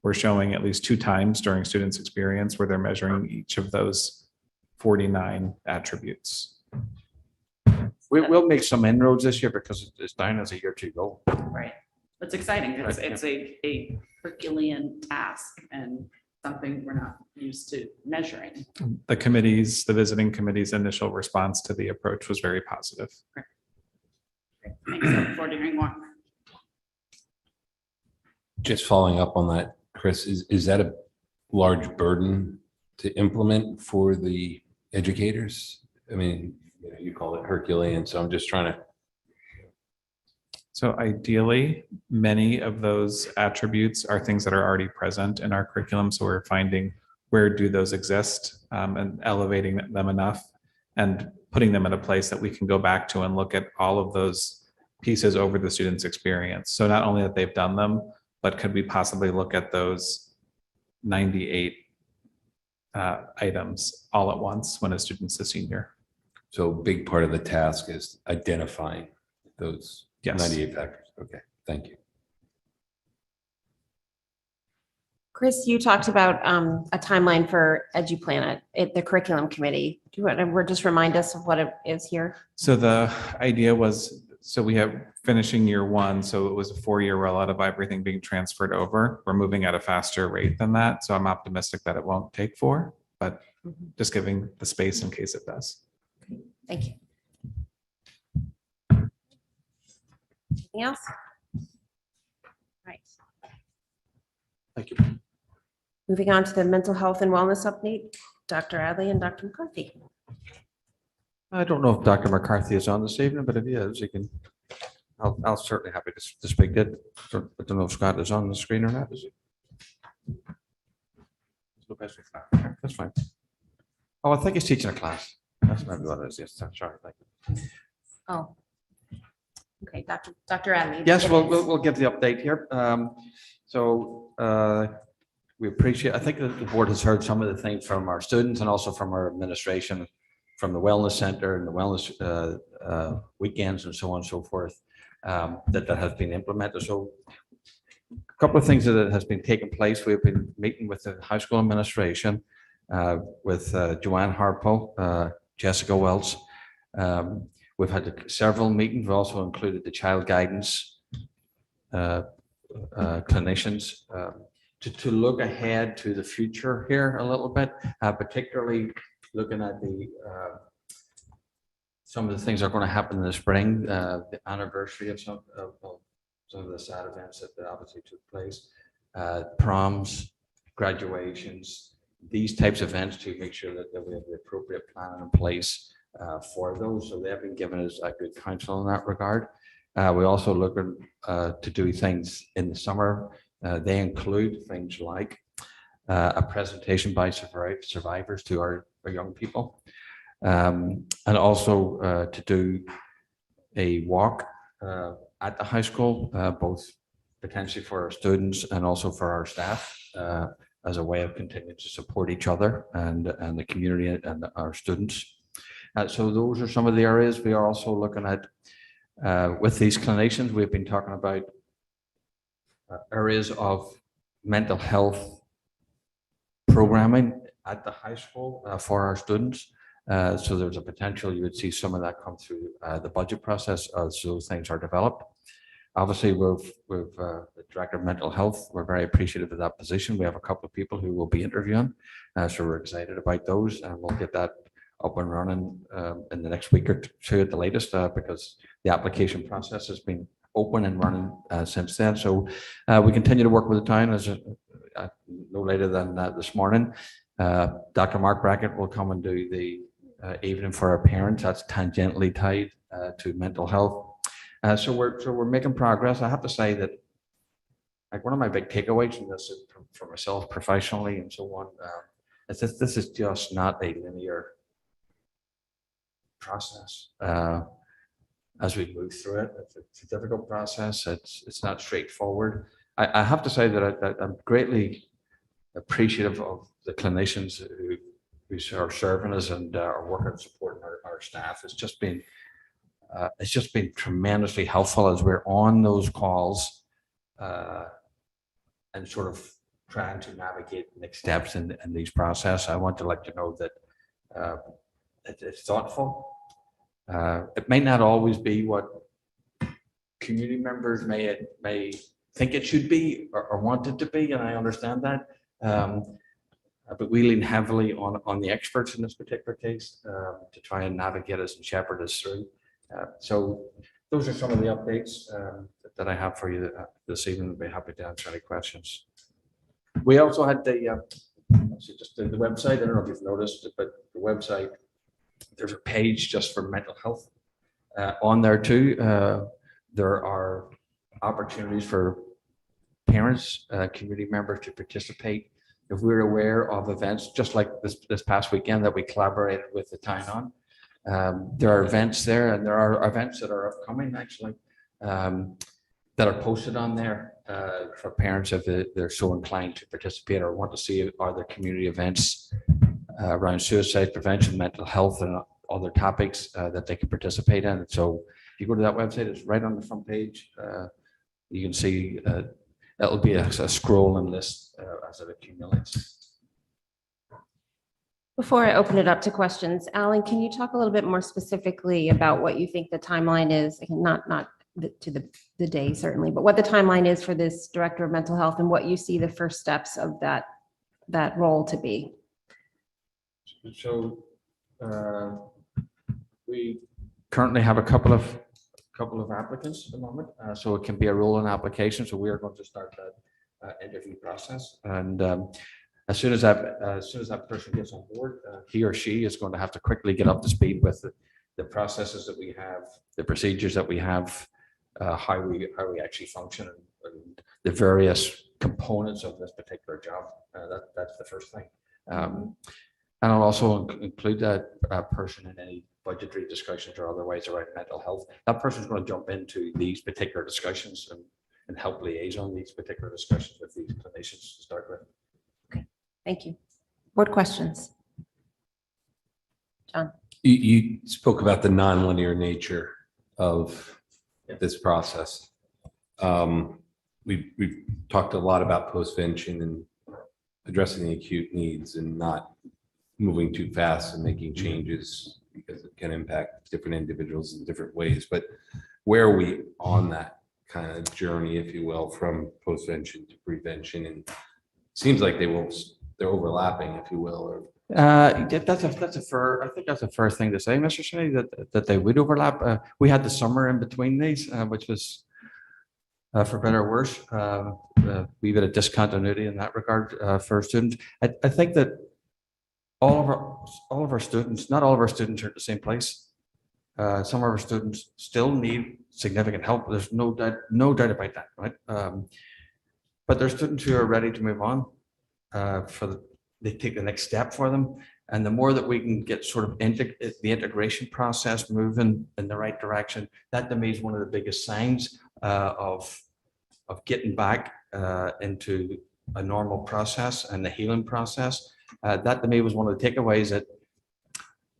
we're showing at least 2 times during students' experience where they're measuring each of those 49 attributes. We'll make some inroads this year because it's down as a year 2 goal. Right. It's exciting. It's a Herculean task and something we're not used to measuring. The visiting committee's initial response to the approach was very positive. Thanks. I look forward to hearing more. Just following up on that, Chris, is that a large burden to implement for the educators? I mean, you call it Herculean, so I'm just trying to. So ideally, many of those attributes are things that are already present in our curriculum. So we're finding where do those exist and elevating them enough and putting them in a place that we can go back to and look at all of those pieces over the student's experience. So not only that they've done them, but could we possibly look at those 98 items all at once when a student's a senior? So a big part of the task is identifying those Yes. 98 factors. Okay, thank you. Chris, you talked about a timeline for EduPlanet, the curriculum committee. Do you want to just remind us of what it is here? So the idea was, so we have finishing year one, so it was a 4-year rollout of everything being transferred over. We're moving at a faster rate than that, so I'm optimistic that it won't take 4, but just giving the space in case it does. Thank you. Anything else? Right. Thank you. Moving on to the mental health and wellness update, Dr. Adley and Dr. McCarthy. I don't know if Dr. McCarthy is on this evening, but if he is, he can, I'll certainly happy to speak to it. So, I don't know if Scott is on the screen or not, is he? That's fine. Oh, I think he's teaching a class. That's maybe what it is. Yes, I'm sorry. Thank you. Oh. Okay, Dr. Adley. Yes, we'll give the update here. We appreciate, I think that the board has heard some of the things from our students and also from our administration, from the wellness center and the wellness weekends and so on and so forth, that has been implemented. So a couple of things that has been taking place. We've been meeting with the high school administration, with Joanne Harpo, Jessica Wells. We've had several meetings. We also included the child guidance clinicians to look ahead to the future here a little bit, particularly looking at some of the things that are going to happen in the spring, the anniversary of some of the sad events that obviously took place, proms, graduations, these types of events, to make sure that we have the appropriate plan in place for those. So they have been giving us a good counsel in that regard. We also look to do things in the summer. They include things like a presentation by survivors to our young people, and also to do a walk at the high school, both potentially for our students and also for our staff, as a way of continuing to support each other and the community and our students. So those are some of the areas. We are also looking at, with these clinicians, we've been talking about areas of mental health programming at the high school for our students. So there's a potential you would see some of that come through the budget process as those things are developed. Obviously, with the Director of Mental Health, we're very appreciative of that position. We have a couple of people who will be interviewing, so we're excited about those, and we'll get that up and running in the next week or two at the latest, because the application process has been open and running since then. So we continue to work with the town. As no later than this morning, Dr. Mark Brackett will come and do the evening for our parents. That's tangentially tied to mental health. So we're making progress. I have to say that, like, one of my big takeaways from this is for myself professionally and so on, is that this is just not a linear process. As we move through it, it's a difficult process. It's not straightforward. I have to say that I'm greatly appreciative of the clinicians who are serving us and are working and supporting our staff. It's just been tremendously helpful as we're on those calls and sort of trying to navigate the next steps in these process. I want to let you know that it's thoughtful. It may not always be what community members may think it should be or want it to be, and I understand that. But we lean heavily on the experts in this particular case to try and navigate us and shepherd us through. So those are some of the updates that I have for you this evening. I'd be happy to answer any questions. We also had just the website. I don't know if you've noticed it, but the website, there's a page just for mental health on there too. There are opportunities for parents, community members to participate. If we're aware of events, just like this past weekend that we collaborated with the town on, there are events there, and there are events that are upcoming actually. that are posted on there for parents if they're so inclined to participate or want to see other community events around suicide prevention, mental health, and other topics that they can participate in. So if you go to that website, it's right on the front page. You can see it'll be a scrolling list as it accumulates. Before I open it up to questions, Alan, can you talk a little bit more specifically about what you think the timeline is? Again, not to the day certainly, but what the timeline is for this Director of Mental Health and what you see the first steps of that role to be? So we currently have a couple of applicants at the moment, so it can be a rolling application. So we are going to start that interview process, and as soon as that person gets on board, he or she is going to have to quickly get up to speed with the processes that we have, the procedures that we have, how we actually function, and the various components of this particular job. That's the first thing. And I'll also include that person in any budgetary discussions or otherwise around mental health. That person's going to jump into these particular discussions and help liaison these particular discussions with these clinicians to start with. Thank you. Board questions? John? You spoke about the nonlinear nature of this process. We've talked a lot about postvention and addressing the acute needs and not moving too fast and making changes because it can impact different individuals in different ways. But where are we on that kind of journey, if you will, from postvention to prevention? And it seems like they're overlapping, if you will, or That's a fair. I think that's a fair thing to say, Mr. Shinny, that they would overlap. We had the summer in between these, which was, for better or worse, we bit of discontinuity in that regard for students. I think that all of our students, not all of our students are at the same place. Some of our students still need significant help. There's no doubt about that, right? But there's students who are ready to move on. They take the next step for them, and the more that we can get sort of the integration process moving in the right direction, that to me is one of the biggest signs of getting back into a normal process and the healing process. That to me was one of the takeaways, that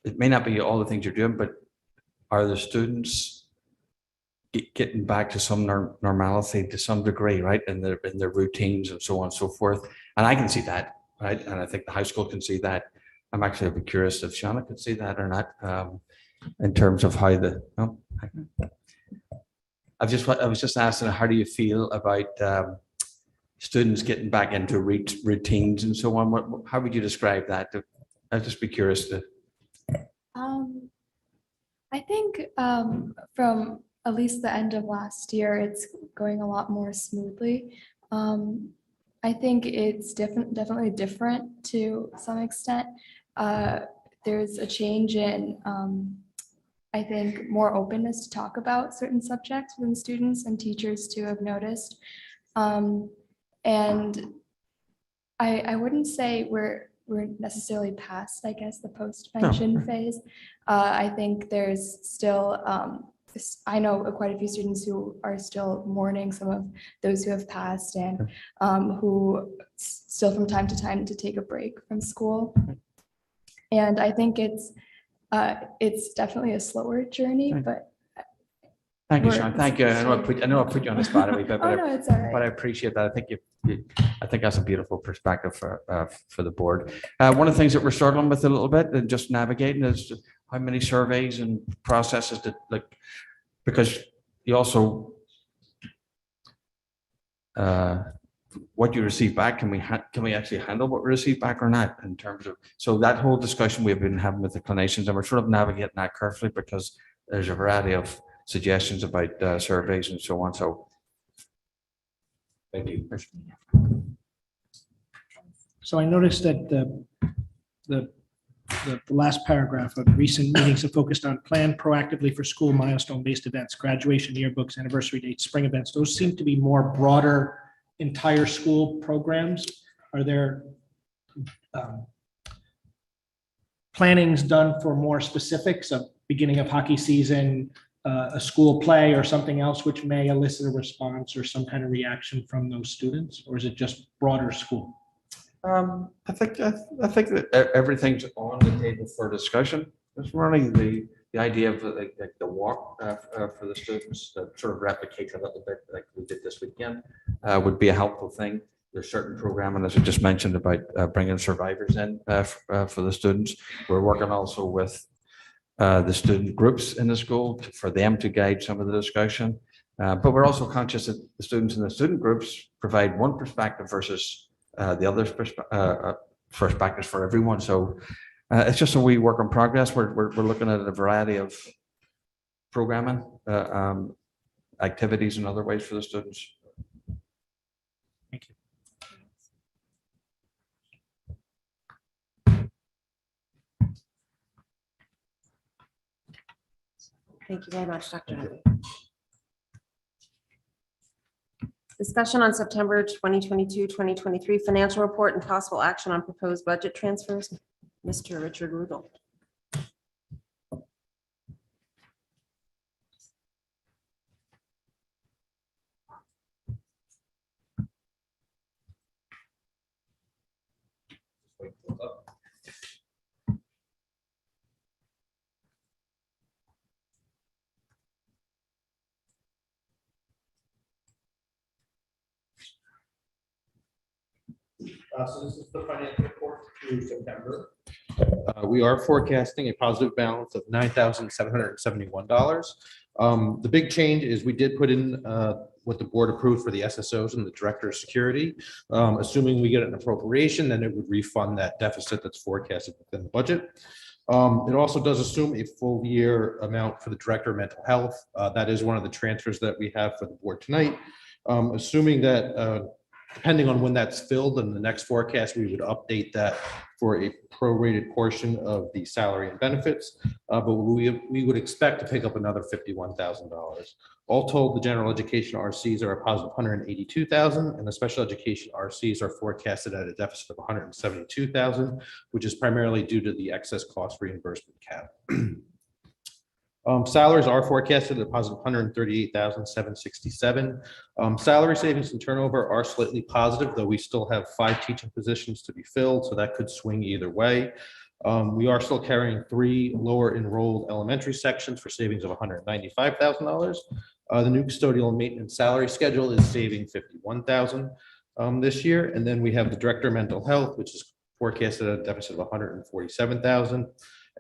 it may not be all the things you're doing, but are the students getting back to some normalcy to some degree, right, in their routines and so on and so forth. And I can see that, right, and I think the high school can see that. I'm actually a bit curious if Shauna could see that or not, in terms of how I was just asking, how do you feel about students getting back into routines and so on? How would you describe that? I'd just be curious to. I think from at least the end of last year, it's going a lot more smoothly. I think it's definitely different to some extent. There's a change in, I think, more openness to talk about certain subjects within students and teachers to have noticed. And I wouldn't say we're necessarily past, I guess, the post-pension phase. I think there's still, I know quite a few students who are still mourning some of those who have passed, and who still from time to time to take a break from school. And I think it's definitely a slower journey, but. Thank you, Sean. Thank you. I know I put you on the spot a wee bit, Oh, no, it's all right. but I appreciate that. I think that's a beautiful perspective for the board. One of the things that we're struggling with a little bit and just navigating is how many surveys and processes because you also what you receive back, can we actually handle what we receive back or not, in terms of, so that whole discussion we've been having with the clinicians, and we're sort of navigating that carefully because there's a variety of suggestions about surveys and so on. So thank you. So I noticed that the last paragraph of recent meetings have focused on plan proactively for school milestone-based events, graduation, yearbooks, anniversary dates, spring events. Those seem to be more broader, entire school programs. Are there plannings done for more specifics of beginning of hockey season, a school play or something else which may elicit a response or some kind of reaction from those students? Or is it just broader school? I think that everything's on the table for discussion. It's really the idea of like the walk for the students that sort of replicate a little bit like we did this weekend would be a helpful thing. There's certain programming, as I just mentioned, about bringing survivors in for the students. We're working also with the student groups in the school for them to guide some of the discussion. But we're also conscious that the students in the student groups provide one perspective versus the other's perspectives for everyone. So it's just a wee work in progress. We're looking at a variety of programming activities and other ways for the students. Thank you. Thank you very much, Dr. Henry. Discussion on September 2022, 2023 financial report and possible action on proposed budget transfers. Mr. Richard Rudolph. So this is the financial report through September. We are forecasting a positive balance of $9,771. The big change is we did put in what the board approved for the SSOs and the director of security. Assuming we get an appropriation, then it would refund that deficit that's forecasted within the budget. It also does assume a full year amount for the director of mental health. That is one of the transfers that we have for the board tonight. Assuming that depending on when that's filled in the next forecast, we would update that for a prorated portion of the salary and benefits. But we would expect to pick up another $51,000. All told, the general education RCs are a positive 182,000 and the special education RCs are forecasted at a deficit of 172,000, which is primarily due to the excess cost reimbursement cap. Salaries are forecasted at a positive 138,767. Salary savings and turnover are slightly positive, though we still have 5 teaching positions to be filled, so that could swing either way. We are still carrying 3 lower enrolled elementary sections for savings of $195,000. The new custodial and maintenance salary schedule is saving $51,000 this year, and then we have the director of mental health, which is forecasted at a deficit of $147,000.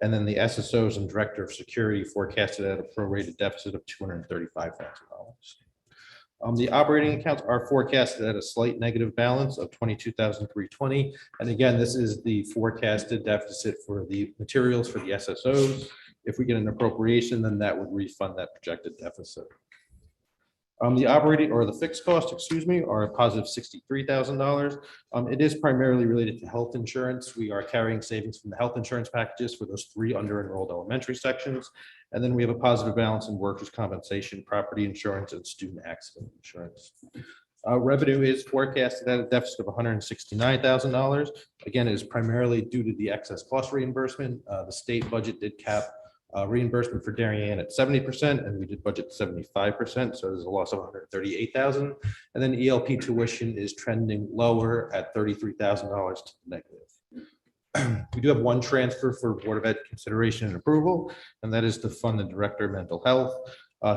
And then the SSOs and director of security forecasted at a prorated deficit of $235,000. The operating accounts are forecasted at a slight negative balance of $22,320. And again, this is the forecasted deficit for the materials for the SSOs. If we get an appropriation, then that would refund that projected deficit. The operating or the fixed cost, are a positive $63,000. It is primarily related to health insurance. We are carrying savings from the health insurance packages for those 3 under-enrolled elementary sections. And then we have a positive balance in workers' compensation, property insurance, and student accident insurance. Revenue is forecasted at a deficit of $169,000. Again, it is primarily due to the excess cost reimbursement. The state budget did cap reimbursement for Darien at 70%, and we did budget 75%, so there's a loss of $138,000. And then ELP tuition is trending lower at $33,000 to the negative. We do have 1 transfer for Board of Ed consideration and approval, and that is to fund the director of mental health.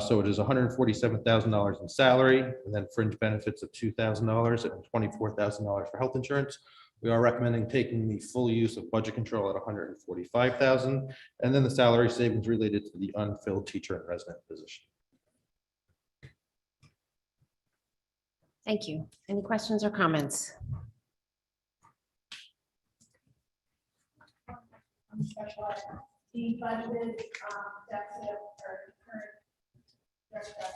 So it is $147,000 in salary, and then fringe benefits of $2,000 and $24,000 for health insurance. We are recommending taking the full use of budget control at $145,000, and then the salary savings related to the unfilled teacher and resident position. Thank you. Any questions or comments? The budgeted deficit or current deficit of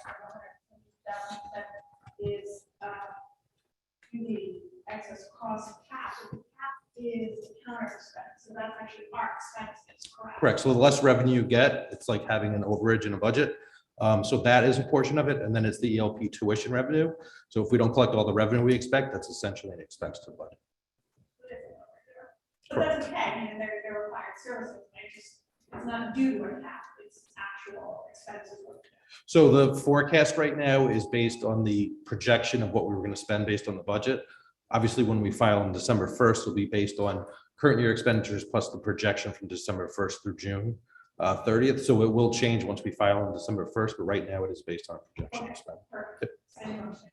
$120,000 is the excess cost cap. The cap is counter expense, so that's actually our expense. That's correct. Correct. So the less revenue you get, it's like having an overage in a budget. So that is a portion of it, and then it's the ELP tuition revenue. So if we don't collect all the revenue we expect, that's essentially an expense to the budget. But that's okay, I mean, they're required services, it's not due to a cap, it's actual. actual expenses look? So the forecast right now is based on the projection of what we were going to spend based on the budget. Obviously, when we file on December 1st, will be based on current year expenditures plus the projection from December 1st through June 30th. So it will change once we file on December 1st, but right now it is based on projection of spend. Same motion.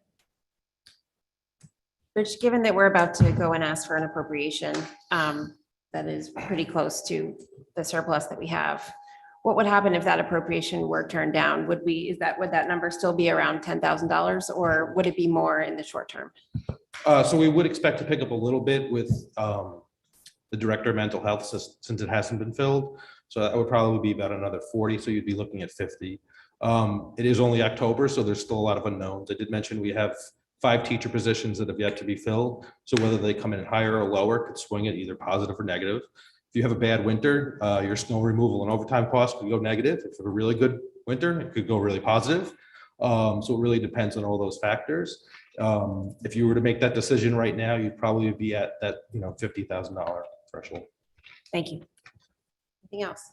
Rich, given that we're about to go and ask for an appropriation that is pretty close to the surplus that we have, what would happen if that appropriation were turned down? Would that number still be around $10,000 or would it be more in the short term? So we would expect to pick up a little bit with the director of mental health since it hasn't been filled. So that would probably be about another 40. So you'd be looking at 50. It is only October, so there's still a lot of unknowns. I did mention we have 5 teacher positions that have yet to be filled. So whether they come in higher or lower could swing it either positive or negative. If you have a bad winter, your snow removal and overtime costs could go negative. If you have a really good winter, it could go really positive. So it really depends on all those factors. If you were to make that decision right now, you'd probably be at that, $50,000 threshold. Thank you. Anything else?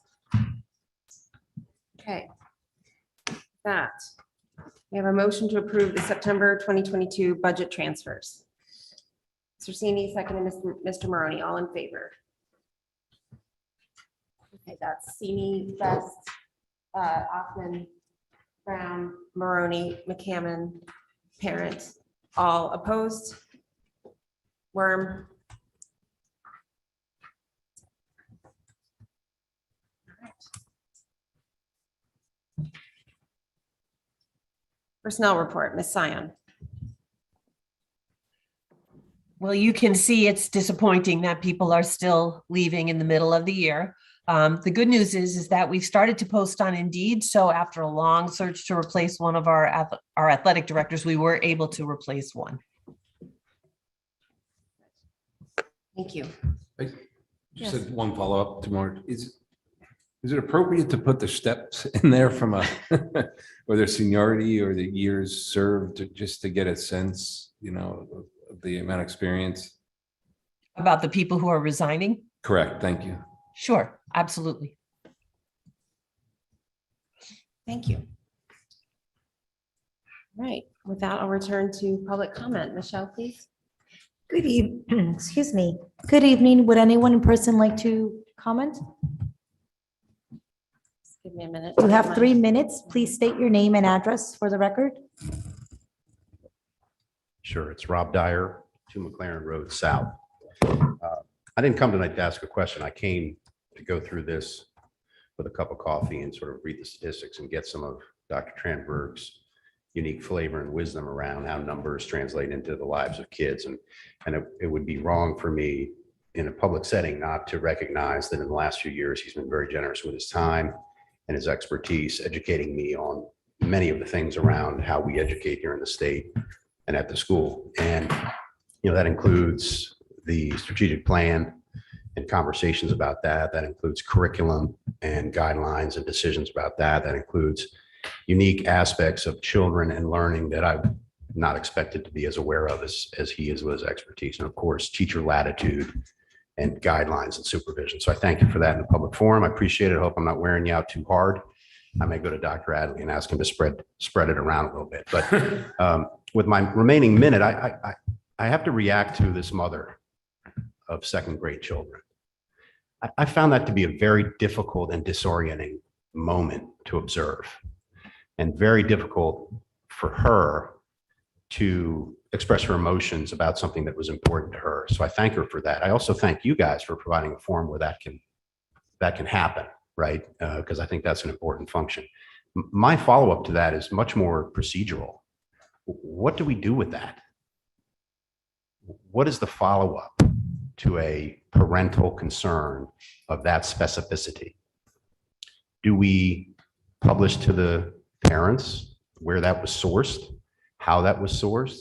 Okay. That, we have a motion to approve the September 2022 budget transfers. Mr. Sini, second, and Mr. Maroney, all in favor? Okay, that's Sini, Best, Hoffman, Brown, Maroney, McCammon, Parent, all opposed. Worm. Personnel report, Ms. Sion. Well, you can see it's disappointing that people are still leaving in the middle of the year. The good news is that we've started to post on Indeed. So after a long search to replace one of our athletic directors, we were able to replace one. Thank you. Just Yes. had one follow-up to Mark. Is it appropriate to put the steps in there from or their seniority or the years served just to get a sense, of the amount of experience? About the people who are resigning? Correct. Thank you. Sure, absolutely. Thank you. All right, with that, I'll return to public comment. Michelle, please. Good evening, excuse me. Good evening. Would anyone in person like to comment? Give me a minute. You have 3 minutes. Please state your name and address for the record. Sure, it's Rob Dyer, 2 McLaren Road South. I didn't come tonight to ask a question. I came to go through this with a cup of coffee and sort of read the statistics and get some of Dr. Tranberg's unique flavor and wisdom around how numbers translate into the lives of kids. And it would be wrong for me in a public setting not to recognize that in the last few years, he's been very generous with his time and his expertise, educating me on many of the things around how we educate here in the state and at the school. And, that includes the strategic plan and conversations about that. That includes curriculum and guidelines and decisions about that. That includes unique aspects of children and learning that I've not expected to be as aware of as he is with his expertise. And of course, teacher latitude and guidelines and supervision. So I thank you for that in the public forum. I appreciate it. I hope I'm not wearing you out too hard. I may go to Dr. Adley and ask him to spread it around a little bit. But with my remaining minute, I have to react to this mother of 2nd grade children. I found that to be a very difficult and disorienting moment to observe, and very difficult for her to express her emotions about something that was important to her. So I thank her for that. I also thank you guys for providing a forum where that can happen, right? Because I think that's an important function. My follow-up to that is much more procedural. What do we do with that? What is the follow-up to a parental concern of that specificity? Do we publish to the parents where that was sourced, how that was sourced,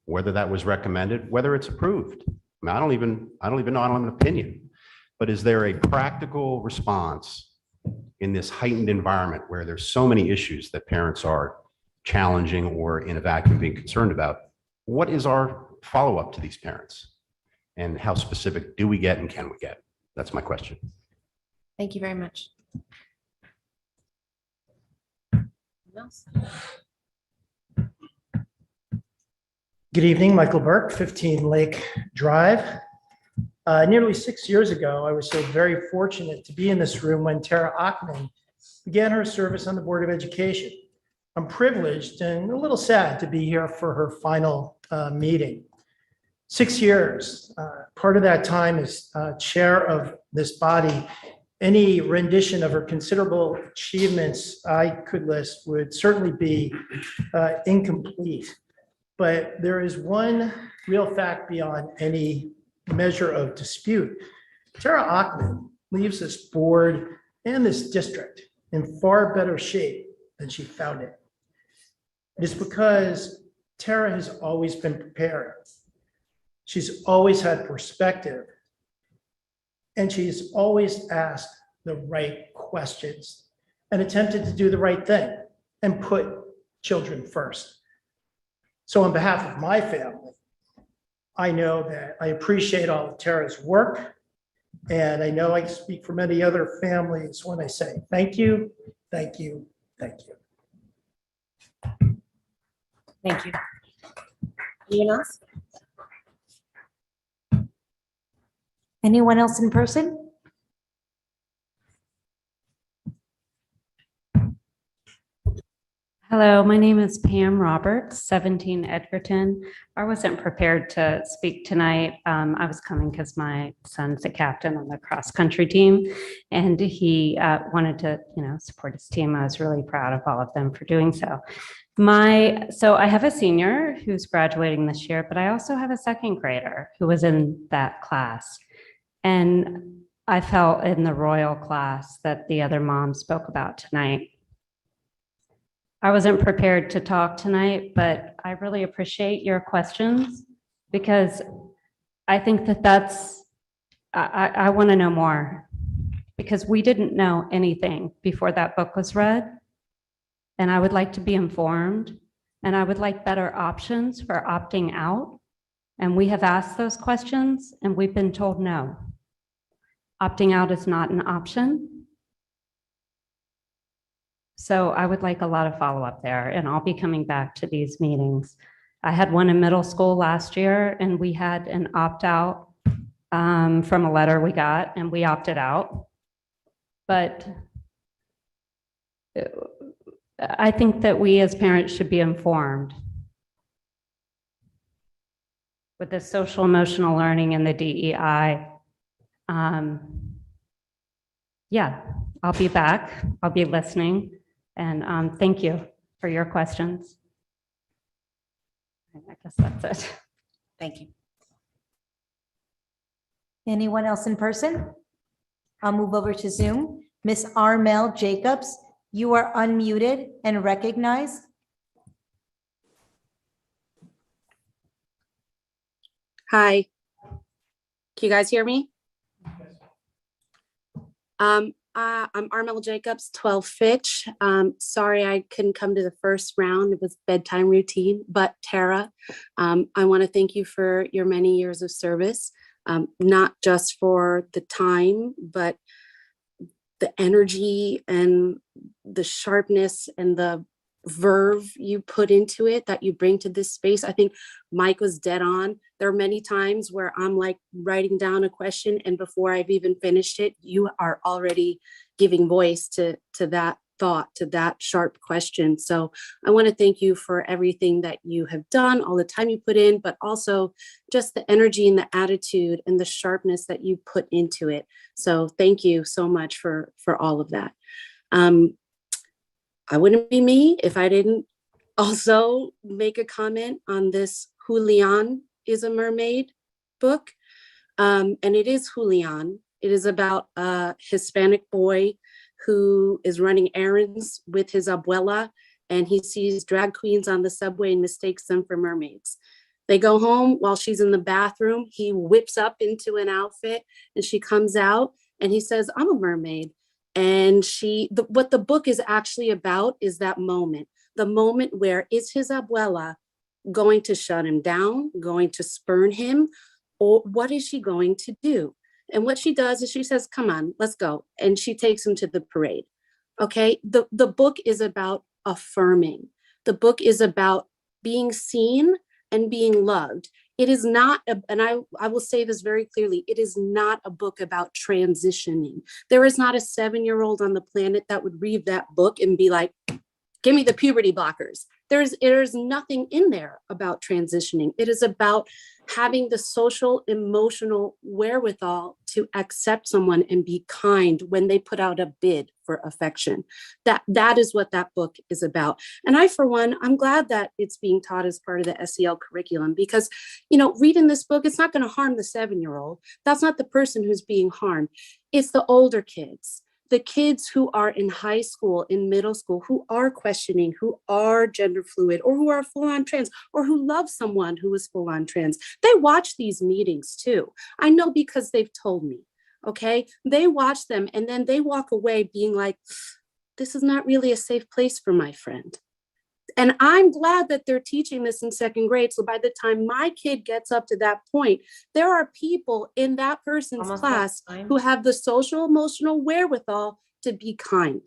whether that was recommended, whether it's approved? I mean, I don't even know. I don't have an opinion. But is there a practical response in this heightened environment where there's so many issues that parents are challenging or in a vacuum being concerned about? What is our follow-up to these parents? And how specific do we get and can we get? That's my question. Thank you very much. else? Good evening, Michael Burke, 15 Lake Drive. Nearly 6 years ago, I was so very fortunate to be in this room when Tara Achman began her service on the Board of Education. I'm privileged and a little sad to be here for her final meeting. 6 years, part of that time as chair of this body. Any rendition of her considerable achievements I could list would certainly be incomplete. But there is one real fact beyond any measure of dispute. Tara Achman leaves this board and this district in far better shape than she found it. It is because Tara has always been prepared. She's always had perspective. And she's always asked the right questions and attempted to do the right thing and put children first. So on behalf of my family, I know that I appreciate all of Tara's work. And I know I speak for many other families when I say thank you, thank you, thank you. Thank you. Anyone else? Anyone else in person? Hello, my name is Pam Roberts, 17 Edgerton. I wasn't prepared to speak tonight. I was coming because my son's a captain on the cross-country team, and he wanted to, support his team. I was really proud of all of them for doing so. So I have a senior who's graduating this year, but I also have a second grader who was in that class. And I felt in the Royal class that the other mom spoke about tonight. I wasn't prepared to talk tonight, but I really appreciate your questions because I think I want to know more because we didn't know anything before that book was read. And I would like to be informed and I would like better options for opting out. And we have asked those questions and we've been told no. Opting out is not an option. So I would like a lot of follow-up there, and I'll be coming back to these meetings. I had one in middle school last year, and we had an opt-out from a letter we got, and we opted out. But I think that we as parents should be informed. With the social emotional learning and the DEI, yeah, I'll be back. I'll be listening. And thank you for your questions. I guess that's it. Thank you. Anyone else in person? I'll move over to Zoom. Miss Armel Jacobs, you are unmuted and recognized. Hi. Can you guys hear me? I'm Armel Jacobs, 12 Fitch. Sorry I couldn't come to the first round. It was bedtime routine, but Tara, I want to thank you for your many years of service, not just for the time, but the energy and the sharpness and the verve you put into it that you bring to this space. I think Mike was dead on. There are many times where I'm like writing down a question and before I've even finished it, you are already giving voice to that thought, to that sharp question. So I want to thank you for everything that you have done, all the time you put in, but also just the energy and the attitude and the sharpness that you put into it. So thank you so much for all of that. I wouldn't be me if I didn't also make a comment on this Julian is a Mermaid book. And it is Julian. It is about a Hispanic boy who is running errands with his abuela, and he sees drag queens on the subway and mistakes them for mermaids. They go home while she's in the bathroom. He whips up into an outfit and she comes out and he says, I'm a mermaid. And what the book is actually about is that moment, the moment where is his abuela going to shut him down, going to spurn him, or what is she going to do? And what she does is she says, come on, let's go. And she takes him to the parade. Okay, the book is about affirming. The book is about being seen and being loved. It is not, and I will say this very clearly, it is not a book about transitioning. There is not a 7-year-old on the planet that would read that book and be like, give me the puberty blockers. There's nothing in there about transitioning. It is about having the social, emotional wherewithal to accept someone and be kind when they put out a bid for affection. That is what that book is about. And I, for one, I'm glad that it's being taught as part of the SEL curriculum because, reading this book, it's not going to harm the 7-year-old. That's not the person who's being harmed. It's the older kids. The kids who are in high school, in middle school, who are questioning, who are gender fluid, or who are full-on trans, or who love someone who is full-on trans, they watch these meetings too. I know because they've told me, okay? They watch them and then they walk away being like, this is not really a safe place for my friend. And I'm glad that they're teaching this in 2nd grade. So by the time my kid gets up to that point, there are people in that person's Almost class that time. who have the social emotional wherewithal to be kind.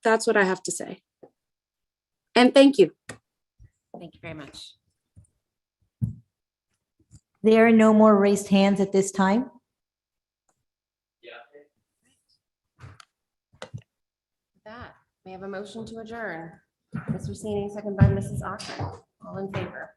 That's what I have to say. And thank you. Thank you very much. There are no more raised hands at this time. With that, we have a motion to adjourn. Mr. Sini, second by Mrs. Austin. All in favor?